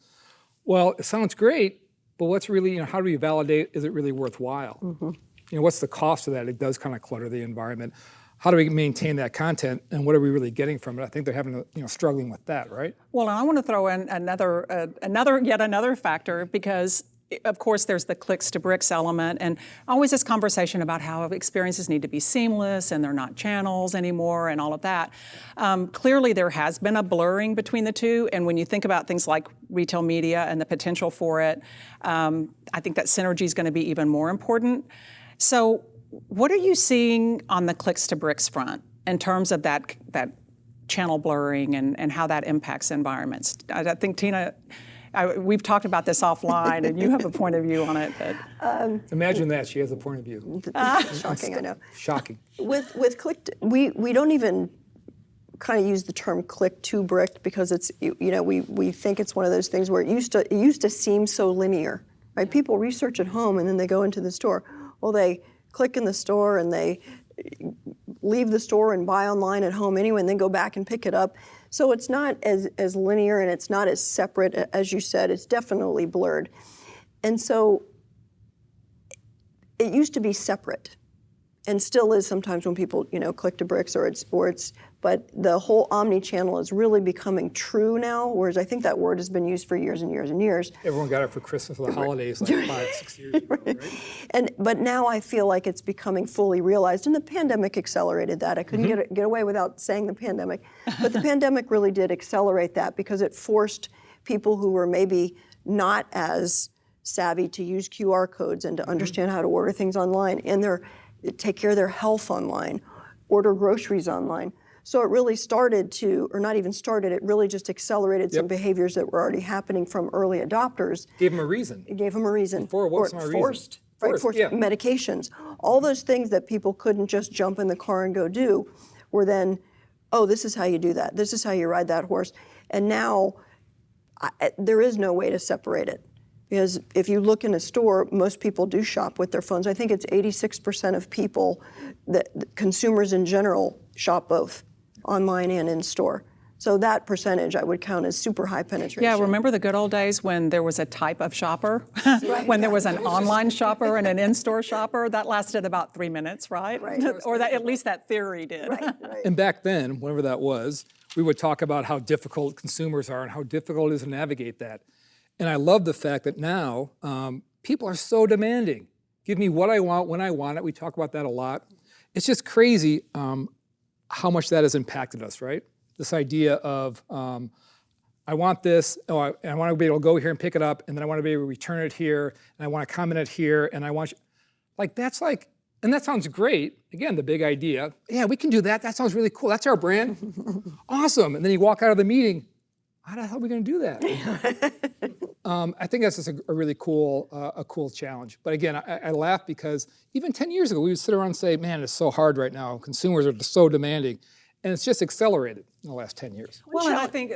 Well, it sounds great, but what's really, how do we validate, is it really worthwhile? Mm-hmm. What's the cost of that? It does kind of clutter the environment. How do we maintain that content, and what are we really getting from it? I think they're having, struggling with that, right? Well, and I want to throw in yet another factor, because of course, there's the clicks to bricks element, and always this conversation about how experiences need to be seamless and they're not channels anymore and all of that. Clearly, there has been a blurring between the two, and when you think about things like retail media and the potential for it, I think that synergy is going to be even more important. So what are you seeing on the clicks to bricks front in terms of that channel blurring and how that impacts environments? I think, Tina, we've talked about this offline, and you have a point of view on it. But Imagine that, she has a point of view. Shocking, I know. Shocking. With click, we don't even kind of use the term click to brick because it's, we think it's one of those things where it used to seem so linear, right? People research at home and then they go into the store. Well, they click in the store and they leave the store and buy online at home anyway and then go back and pick it up. So it's not as linear and it's not as separate as you said. It's definitely blurred. And so it used to be separate and still is sometimes when people, click to bricks or it's, but the whole omni-channel is really becoming true now, whereas I think that word has been used for years and years and years. Everyone got it for Christmas or the holidays like 5-6 years ago, right? But now I feel like it's becoming fully realized, and the pandemic accelerated that. I couldn't get away without saying the pandemic, but the pandemic really did accelerate that because it forced people who were maybe not as savvy to use QR codes and to understand how to order things online and take care of their health online, order groceries online. So it really started to, or not even started, it really just accelerated some behaviors that were already happening from early adopters. Gave them a reason. It gave them a reason. What was my reason? Forced, yeah. Medications. All those things that people couldn't just jump in the car and go do were then, oh, this is how you do that. This is how you ride that horse. And now there is no way to separate it. Because if you look in a store, most people do shop with their phones. I think it's 86% of people, consumers in general, shop both online and in store. So that percentage I would count as super high penetration. yeah, remember the good old days when there was a type of shopper? When there was an online shopper and an in-store shopper? That lasted about 3 minutes, right? Or that at least that theory did. Right. And back then, whenever that was, we would talk about how difficult consumers are and how difficult it is to navigate that. And I love the fact that now people are so demanding. Give me what I want when I want it. We talk about that a lot. It's just crazy how much that has impacted us, right? This idea of I want this, and I want to be able to go here and pick it up, and then I want to be able to return it here, and I want to comment it here, and I want and that sounds great. Again, the big idea. Yeah, we can do that. That sounds really cool. That's our brand. Awesome. And then you walk out of the meeting. How the hell are we going to do that? I think that's just a really cool challenge. But again, I laugh because even 10 years ago, we would sit around and say, man, it's so hard right now. Consumers are so demanding. And it's just accelerated in the last 10 years. Well, and I think,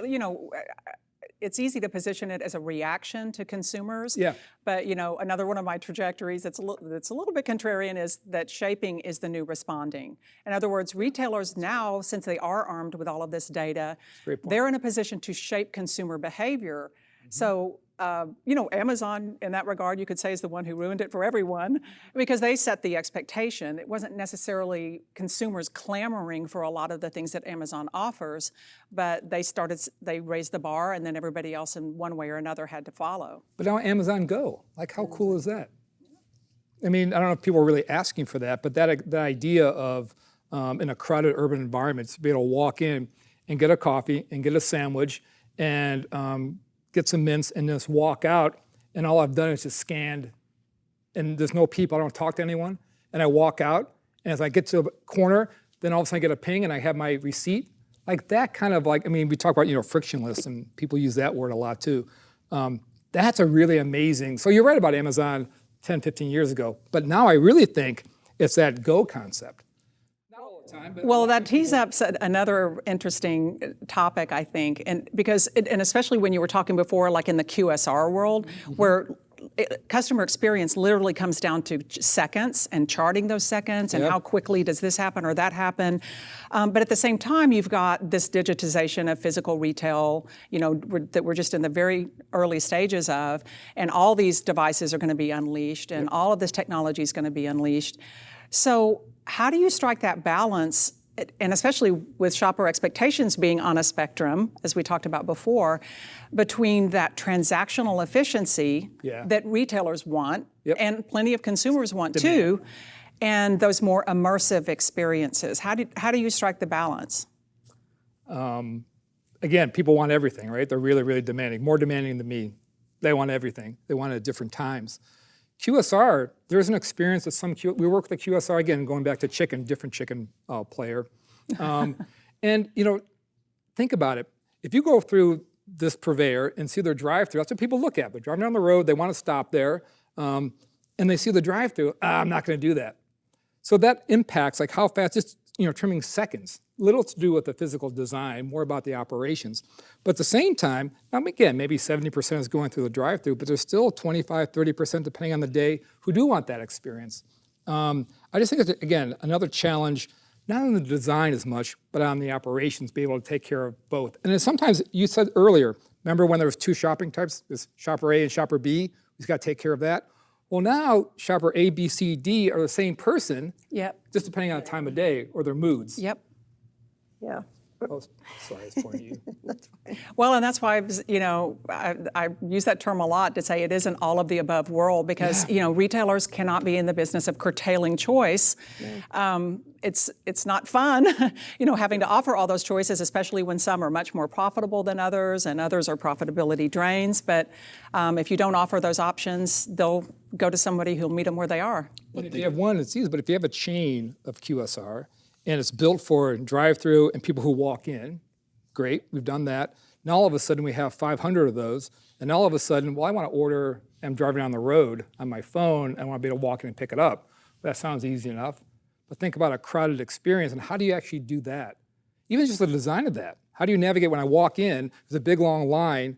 it's easy to position it as a reaction to consumers. Yeah. But, another one of my trajectories that's a little bit contrarian is that shaping is the new responding. In other words, retailers now, since they are armed with all of this data, they're in a position to shape consumer behavior. So, Amazon, in that regard, you could say is the one who ruined it for everyone because they set the expectation. It wasn't necessarily consumers clamoring for a lot of the things that Amazon offers, but they raised the bar and then everybody else in one way or another had to follow. But now Amazon Go, how cool is that? I mean, I don't know if people are really asking for that, but that idea of in a crowded urban environment, to be able to walk in and get a coffee and get a sandwich and get some mints and just walk out, and all I've done is just scanned, and there's no people, I don't talk to anyone, and I walk out, and as I get to a corner, then all of a sudden I get a ping and I have my receipt. That kind of we talk about, frictionless, and people use that word a lot too. That's a really amazing, so you're right about Amazon 10, 15 years ago, but now I really think it's that Go concept. Well, that tees up another interesting topic, I think, and especially when you were talking before, like in the QSR world, where customer experience literally comes down to seconds and charting those seconds and how quickly does this happen or that happen. But at the same time, you've got this digitization of physical retail, that we're just in the very early stages of, and all these devices are going to be unleashed and all of this technology is going to be unleashed. So how do you strike that balance and especially with shopper expectations being on a spectrum, as we talked about before, between that transactional efficiency that retailers want and plenty of consumers want too, and those more immersive experiences. How do you strike the balance? Again, people want everything, right? They're really, really demanding, more demanding than me. They want everything. They want it at different times. QSR, there's an experience that we work with the QSR, again, going back to different chicken player. And, think about it. If you go through this purveyor and see their drive-through, that's what people look at. They're driving down the road, they want to stop there, and they see the drive-through, I'm not going to do that. So that impacts like how fast, just trimming seconds. Little to do with the physical design, more about the operations. But at the same time, again, maybe 70% is going through the drive-through, but there's still 25, 30%, depending on the day, who do want that experience. I just think it's, again, another challenge, not on the design as much, but on the operations, be able to take care of both. And then sometimes, you said earlier, remember when there was two shopping types, there's shopper A and shopper B, we've got to take care of that. Well, now shopper A, B, C, D are the same person, just depending on the time of day or their moods. Yeah. Oh, sorry, I was pointing at you. That's fine. Well, and that's why, I use that term a lot to say it isn't all of the above world, because, retailers cannot be in the business of curtailing choice. It's not fun, having to offer all those choices, especially when some are much more profitable than others and others are profitability drains. But if you don't offer those options, they'll go to somebody who'll meet them where they are. And if you have one, it's easy, but if you have a chain of QSR, and it's built for drive-through and people who walk in, great, we've done that. Now all of a sudden we have 500 of those, and all of a sudden, I want to order, I'm driving down the road on my phone, I want to be able to walk in and pick it up. That sounds easy enough, but think about a crowded experience, and how do you actually do that? Even just the design of that. How do you navigate when I walk in, there's a big long line,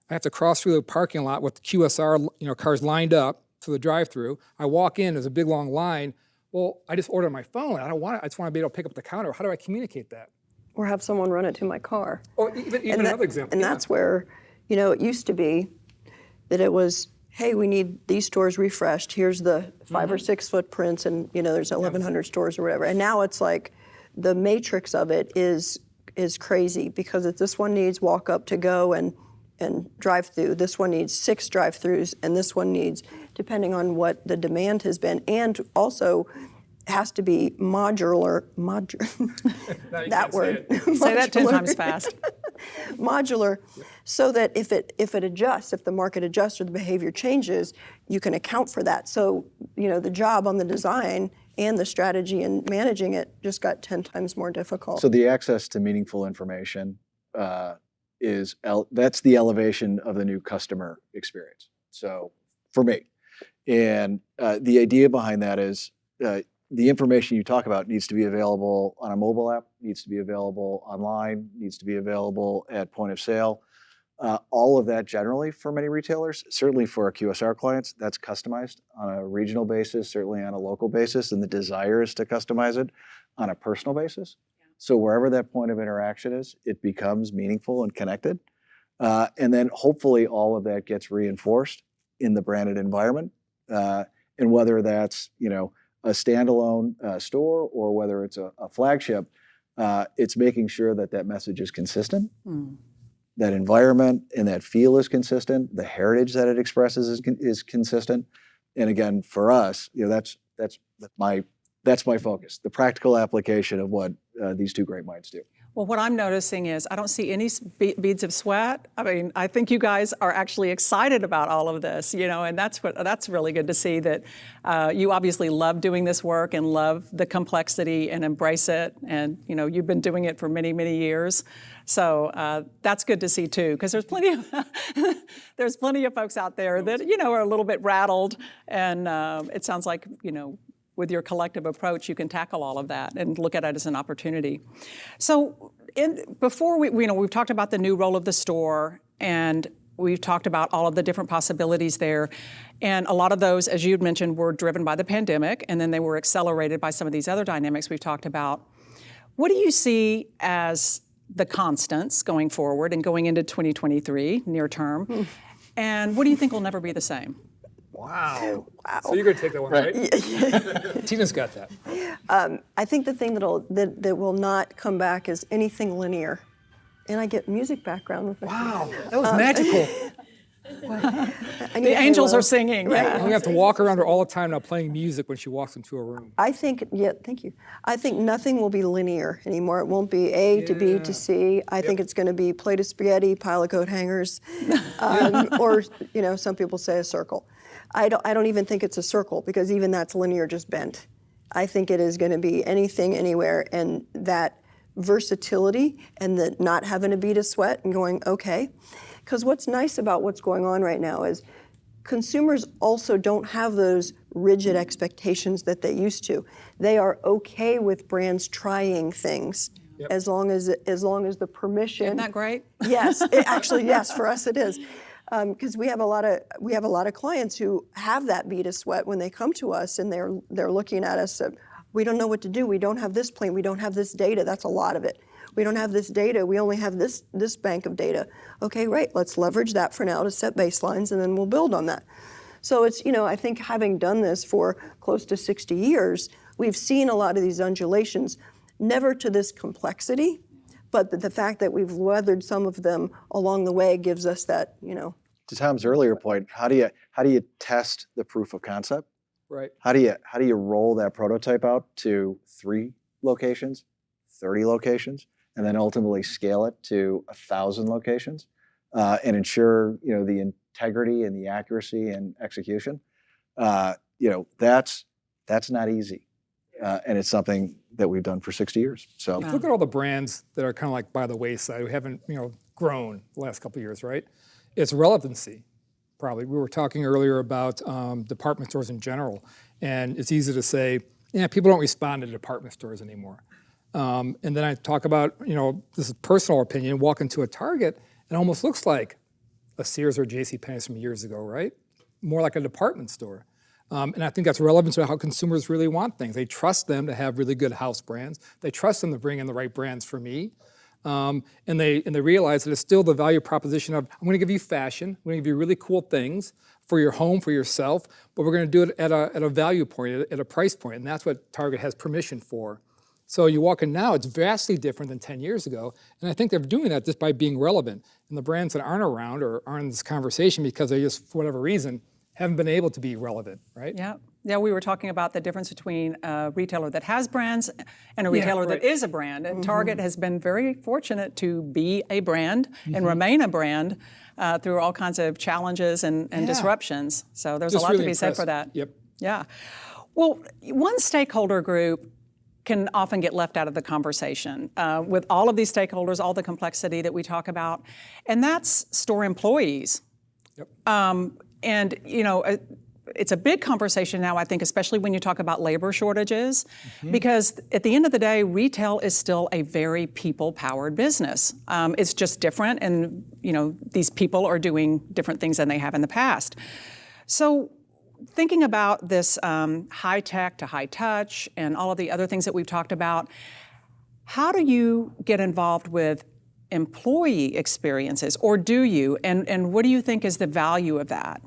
I have to cross through the parking lot with the QSR cars lined up to the drive-through, I walk in, there's a big long line. Well, I just order on my phone. I don't want it. I just want to be able to pick up the counter. How do I communicate that? Or have someone run it to my car. Or even another example. And that's where, it used to be that it was, hey, we need these stores refreshed. Here's the 5 or 6 footprints, and there's 1,100 stores or whatever. And now it's like the matrix of it is crazy, because it's this one needs walk up to go and drive through. This one needs 6 drive-throughs, and this one needs, depending on what the demand has been, and also has to be modular. That word. Say that 10 times fast. Modular, so that if it adjusts, if the market adjusts or the behavior changes, you can account for that. So the job on the design and the strategy and managing it just got 10 times more difficult. So the access to meaningful information that's the elevation of the new customer experience. So for me, and the idea behind that is the information you talk about needs to be available on a mobile app, needs to be available online, needs to be available at point of sale. All of that generally for many retailers, certainly for our QSR clients, that's customized on a regional basis, certainly on a local basis, and the desire is to customize it on a personal basis. So wherever that point of interaction is, it becomes meaningful and connected. And then hopefully all of that gets reinforced in the branded environment. And whether that's, a standalone store or whether it's a flagship, it's making sure that message is consistent, that environment and that feel is consistent, the heritage that it expresses is consistent. And again, for us, that's my focus, the practical application of what these two great minds do. Well, what I'm noticing is I don't see any beads of sweat. I mean, I think you guys are actually excited about all of this, and that's really good to see that you obviously love doing this work and love the complexity and embrace it. And, you've been doing it for many, many years. So that's good to see too, because there's plenty of folks out there that, are a little bit rattled. And it sounds like, with your collective approach, you can tackle all of that and look at it as an opportunity. So before we've talked about the new role of the store, and we've talked about all of the different possibilities there. And a lot of those, as you'd mentioned, were driven by the pandemic, and then they were accelerated by some of these other dynamics we've talked about. What do you see as the constants going forward and going into 2023, near term? And what do you think will never be the same? Wow. Wow. So you're going to take that one, right? Tina's got that. I think the thing that will not come back is anything linear. And I get music background with my Wow, that was magical. The angels are singing. Right. Yeah. I'm going to have to walk around her all the time now playing music when she walks into a room. I think, thank you. I think nothing will be linear anymore. It won't be A to B to C. I think it's going to be plate of spaghetti, pile of coat hangers, or some people say a circle. I don't even think it's a circle because even that's linear, just bent. I think it is going to be anything, anywhere, and that versatility and the not having to beat a sweat and going, okay. Because what's nice about what's going on right now is consumers also don't have those rigid expectations that they used to. They are okay with brands trying things as long as the permission. Isn't that great? Yes, yes, for us it is. Because we have a lot of clients who have that bead of sweat when they come to us and they're looking at us. We don't know what to do. We don't have this plan. We don't have this data. That's a lot of it. We don't have this data. We only have this bank of data. Okay, right. Let's leverage that for now to set baselines, and then we'll build on that. So it's I think having done this for close to 60 years, we've seen a lot of these undulations, never to this complexity. But the fact that we've weathered some of them along the way gives us that, To Tom's earlier point, how do you test the proof of concept? Right. How do you roll that prototype out to 3 locations, 30 locations, and then ultimately scale it to 1,000 locations, and ensure the integrity and the accuracy and execution? That's not easy, and it's something that we've done for 60 years. So Look at all the brands that are kind of like by the wayside, who haven't grown the last couple of years, right? It's relevancy, probably. We were talking earlier about department stores in general, and it's easy to say, people don't respond to department stores anymore. And then I talk about, this is personal opinion, walk into a Target, it almost looks like a Sears or JCPenney's from years ago, right? More like a department store. And I think that's relevant to how consumers really want things. They trust them to have really good house brands. They trust them to bring in the right brands for me. And they realize that it's still the value proposition of, I'm going to give you fashion, I'm going to give you really cool things for your home, for yourself, but we're going to do it at a value point, at a price point, and that's what Target has permission for. So you walk in now, it's vastly different than 10 years ago, and I think they're doing that just by being relevant. And the brands that aren't around or aren't in this conversation because they just, for whatever reason, haven't been able to be relevant, right? Yeah, we were talking about the difference between a retailer that has brands and a retailer that is a brand. And Target has been very fortunate to be a brand and remain a brand through all kinds of challenges and disruptions. So there's Just a lot really to be said for impressive. that. Yep. Yeah. Well, one stakeholder group can often get left out of the conversation with all of these stakeholders, all the complexity that we talk about, and that's store employees. Yep. And it's a big conversation now, I think, especially when you talk about labor shortages, because at the end of the day, retail is still a very people-powered business. It's just different, and these people are doing different things than they have in the past. So thinking about this high tech to high touch and all of the other things that we've talked about, how do you get involved with employee experiences, or do you? And what do you think is the value of that?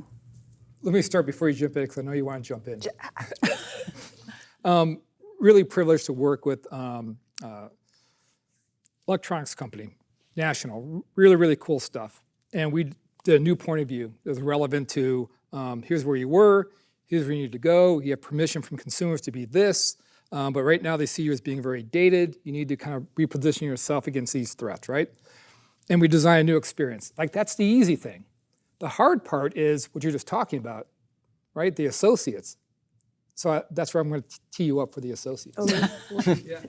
Let me start before you jump in, because I know you want to jump in. Really privileged to work with electronics company, National, really, really cool stuff. And we did a new point of view that was relevant to here's where you were, here's where you need to go, you have permission from consumers to be this, but right now they see you as being very dated, you need to kind of reposition yourself against these threats, right? And we design a new experience. Like, that's the easy thing. The hard part is what you're just talking about, right? The associates. So that's where I'm going to tee you up for the associates. Yeah.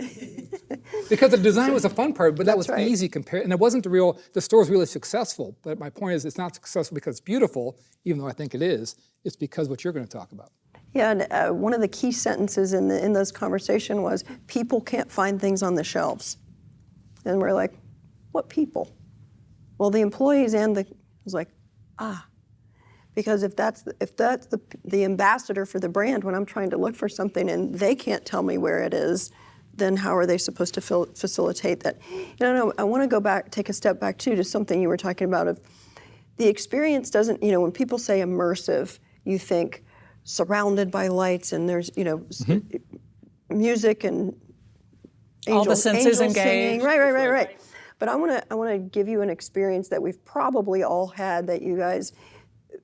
Because the design was the fun part, but that was easy compared, and it wasn't the store's really successful, but my point is it's not successful because it's beautiful, even though I think it is, it's because what you're going to talk about. Yeah, and one of the key sentences in those conversations was, people can't find things on the shelves. And we're like, what people? Well, the employees and I was like, because if that's the ambassador for the brand, when I'm trying to look for something and they can't tell me where it is, then how are they supposed to facilitate that? No, I want to take a step back too to something you were talking about of the experience doesn't, when people say immersive, you think surrounded by lights and there's, music and All the senses angels engaged. singing. Right. But I want to give you an experience that we've probably all had that you guys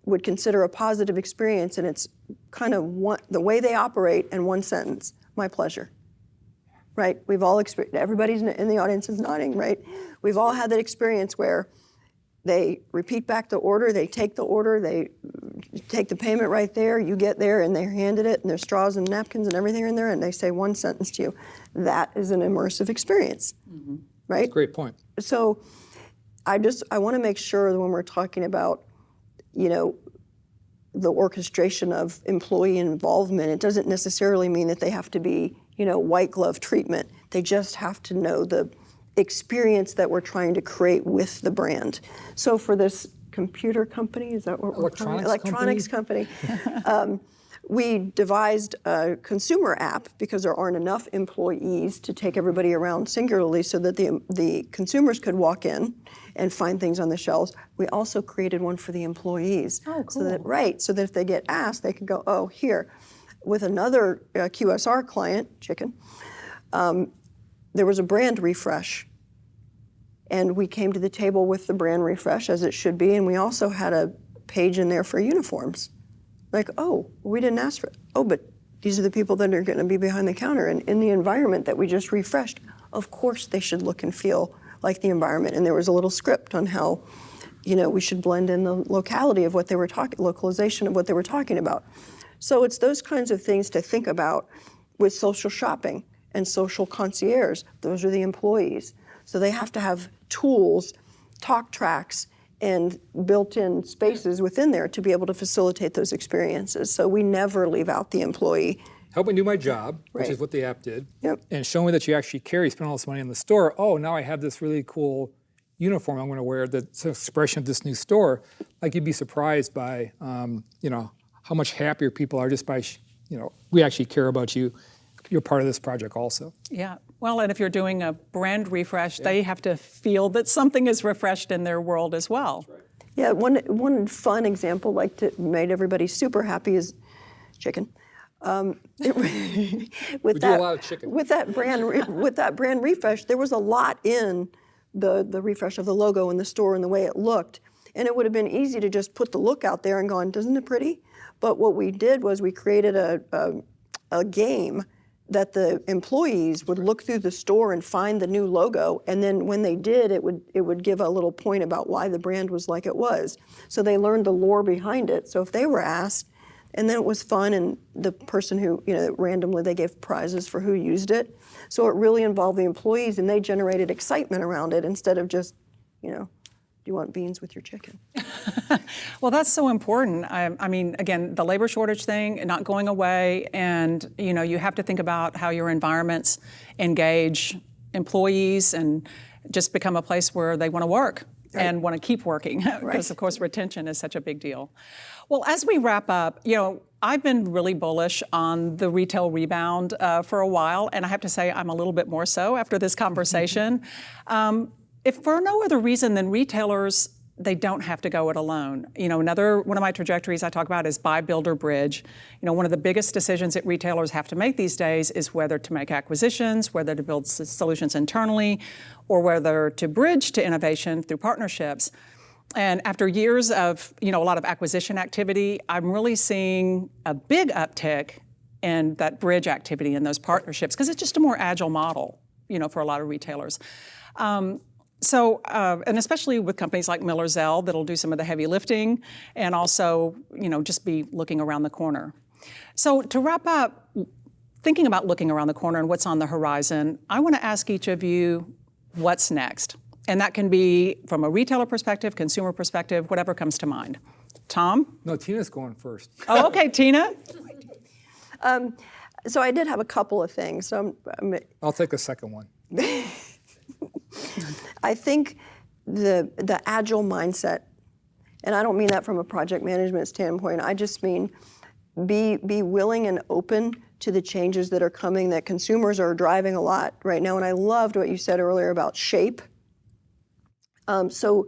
would consider a positive experience, and it's kind of the way they operate in one sentence: my pleasure. Right? We've all experienced. Everybody's in the audience is nodding. Right? We've all had that experience where they repeat back the order, they take the order, they take the payment right there, you get there and they're handed it and there's straws and napkins and everything in there and they say one sentence to you. That is an immersive experience, right? Great point. So I want to make sure that when we're talking about, the orchestration of employee involvement, it doesn't necessarily mean that they have to be, white glove treatment. They just have to know the experience that we're trying to create with the brand. So for this computer company, is that what we're calling it? Electronics company. We devised a consumer app because there aren't enough employees to take everybody around singularly so that the consumers could walk in and find things on the shelves. We also created one for the employees. Oh, cool. So that if they get asked, they could go, oh, here. With another QSR client, chicken, there was a brand refresh. And we came to the table with the brand refresh, as it should be, and we also had a page in there for uniforms. Like, oh, we didn't ask for it. Oh, but these are the people that are going to be behind the counter. And in the environment that we just refreshed, of course they should look and feel like the environment. And there was a little script on how, we should blend in the locality of what they were localization of what they were talking about. So it's those kinds of things to think about with social shopping and social concierge. Those are the employees. So they have to have tools, talk tracks, and built-in spaces within there to be able to facilitate those experiences. So we never leave out the employee. Help me do my job, which is Right. what the app did, Yep. and show me that you actually care, you spend all this money in the store. Oh, now I have this really cool uniform I'm going to wear that's an expression of this new store. Like, you'd be surprised by, how much happier people are just by, we actually care about you. You're part of this project also. Yeah. Well, and if you're doing a brand refresh, they have to feel that something is refreshed in their world as well. Yeah, one fun example, made everybody super happy, is chicken. With We do a lot of chicken. With that brand refresh, there was a lot in the refresh of the logo and the store and the way it looked. And it would have been easy to just put the look out there and gone, isn't it pretty? But what we did was we created a game that the employees would look through the store and find the new logo, and then when they did, it would give a little point about why the brand was like it was. So they learned the lore behind it. So if they were asked, and then it was fun, and the person who, randomly they gave prizes for who used it. So it really involved the employees, and they generated excitement around it instead of just, do you want beans with your chicken? Well, that's so important. I mean, again, the labor shortage thing, not going away, and you have to think about how your environments engage employees and just become a place where they want to work and want to keep working, because of course retention is such a big deal. Well, as we wrap up, I've been really bullish on the retail rebound for a while, and I have to say I'm a little bit more so after this conversation. If for no other reason than retailers, they don't have to go it alone. Another one of my trajectories I talk about is buy, build, or bridge. One of the biggest decisions that retailers have to make these days is whether to make acquisitions, whether to build solutions internally, or whether to bridge to innovation through partnerships. And after years of, a lot of acquisition activity, I'm really seeing a big uptick in that bridge activity and those partnerships, because it's just a more agile model, for a lot of retailers. And especially with companies like Miller Zell that'll do some of the heavy lifting and also, just be looking around the corner. So to wrap up, thinking about looking around the corner and what's on the horizon, I want to ask each of you what's next. And that can be from a retailer perspective, consumer perspective, whatever comes to mind. Tom? No, Tina's going first. Oh, okay, Tina? So I did have a couple of things. So I'll take the second one. I think the agile mindset, and I don't mean that from a project management standpoint, I just mean be willing and open to the changes that are coming, that consumers are driving a lot right now. And I loved what you said earlier about shape. So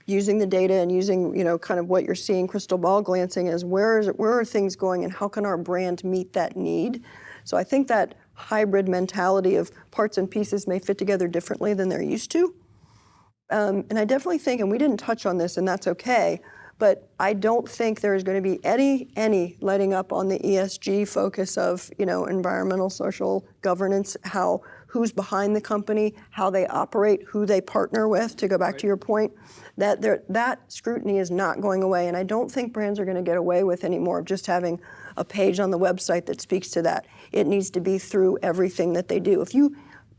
using the data and using, kind of what you're seeing, crystal ball glancing, is where are things going and how can our brand meet that need? So I think that hybrid mentality of parts and pieces may fit together differently than they're used to. And I definitely think, and we didn't touch on this, and that's okay, but I don't think there is going to be any letting up on the ESG focus of, environmental, social governance, who's behind the company, how they operate, who they partner with, to go back to your point, that scrutiny is not going away. And I don't think brands are going to get away with anymore of just having a page on the website that speaks to that. It needs to be through everything that they do.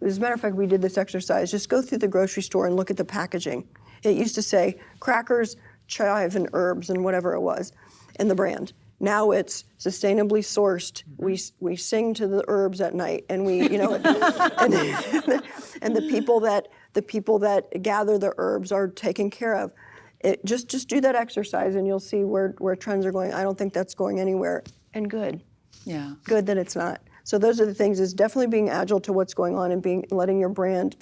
As a matter of fact, we did this exercise, just go through the grocery store and look at the packaging. It used to say crackers, chive, and herbs, and whatever it was, and the brand. Now it's sustainably sourced. We sing to the herbs at night, and we, and the people that gather the herbs are taken care of. Just do that exercise, and you'll see where trends are going. I don't think that's going anywhere, and good. Yeah. Good that it's not. So those are the things: is definitely being agile to what's going on and letting your brand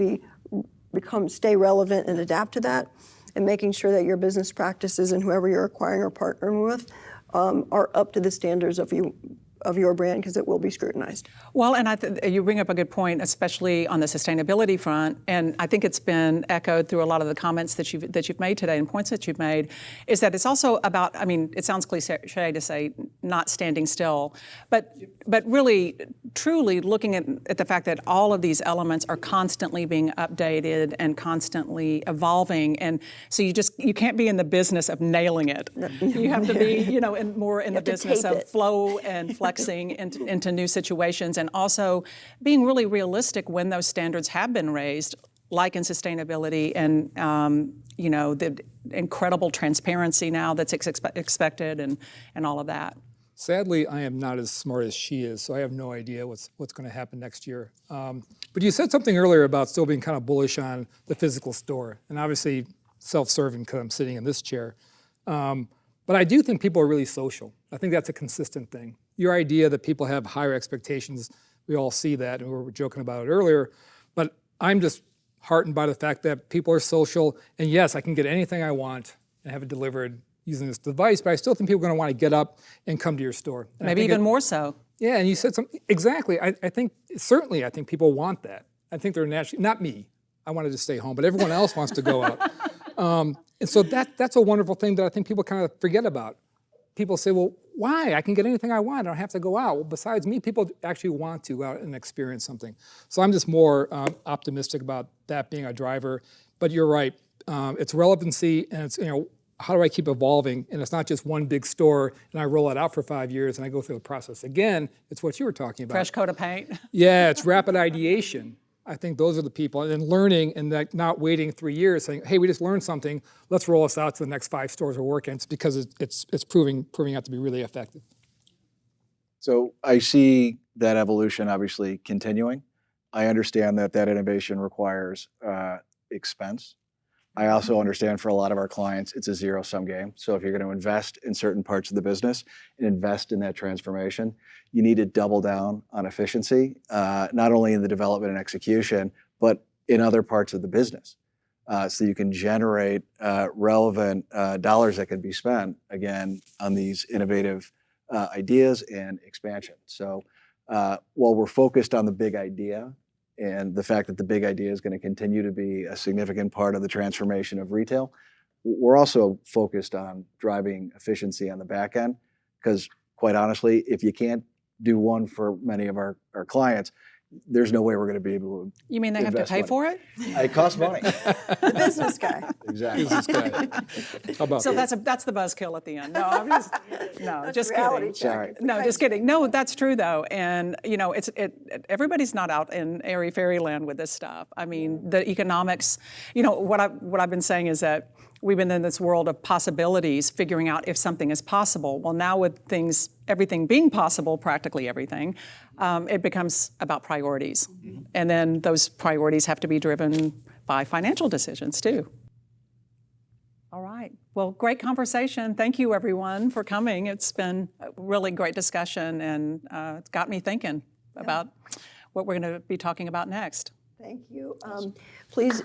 stay relevant and adapt to that, and making sure that your business practices and whoever you're acquiring or partnering with are up to the standards of your brand, because it will be scrutinized. Well, and you bring up a good point, especially on the sustainability front, and I think it's been echoed through a lot of the comments that you've made today and points that you've made, is that it's also about, it sounds cliche to say not standing still, but really, truly looking at the fact that all of these elements are constantly being updated and constantly evolving, and so you can't be in the business of nailing it. You have to be, more in the business of flow and flexing into new situations, and also being really realistic when those standards have been raised, like in sustainability and the incredible transparency now that's expected and all of that. Sadly, I am not as smart as she is, so I have no idea what's going to happen next year. But you said something earlier about still being kind of bullish on the physical store, and obviously self-serving because I'm sitting in this chair. But I do think people are really social. I think that's a consistent thing. Your idea that people have higher expectations, we all see that, and we were joking about it earlier. But I'm just heartened by the fact that people are social, and yes, I can get anything I want and have it delivered using this device, but I still think people are going to want to get up and come to your store. And maybe even more so. Yeah, and you said something, exactly. I think people want that. I think they're naturally, not me, I wanted to stay home, but everyone else wants to go out. And so that's a wonderful thing that I think people kind of forget about. People say, well, why? I can get anything I want. I don't have to go out. Well, besides me, people actually want to go out and experience something. So I'm just more optimistic about that being a driver. But you're right. It's relevancy, and it's, how do I keep evolving? And it's not just one big store and I roll it out for 5 years and I go through the process again. It's what you were talking about. Fresh coat of paint. Yeah, it's rapid ideation. I think those are the people, and then learning and not waiting 3 years saying, hey, we just learned something, let's roll this out to the next 5 stores we're working. It's because it's proving out to be really effective. So I see that evolution obviously continuing. I understand that innovation requires expense. I also understand for a lot of our clients, it's a zero-sum game. So if you're going to invest in certain parts of the business and invest in that transformation, you need to double down on efficiency, not only in the development and execution, but in other parts of the business. So you can generate relevant dollars that can be spent, again, on these innovative ideas and expansion. So while we're focused on the big idea, and the fact that the big idea is going to continue to be a significant part of the transformation of retail, we're also focused on driving efficiency on the back end, because quite honestly, if you can't do one for many of our clients, there's no way we're going to be able to. You mean they have to pay for it? It costs money. The business guy. Exactly. Business guy. How about So that? that's the buzzkill at the end. No, I'm just just reality kidding. check. Sorry. No, just kidding. No, that's true though, and everybody's not out in airy fairyland with this stuff. I mean, the economics. What I've been saying is that we've been in this world of possibilities, figuring out if something is possible. Well, now with everything being possible, practically everything, it becomes about priorities, and then those priorities have to be driven by financial decisions too. All right. Well, great conversation. Thank you, everyone, for coming. It's been a really great discussion, and it's got me thinking about what we're going to be talking about next. Thank you. Please.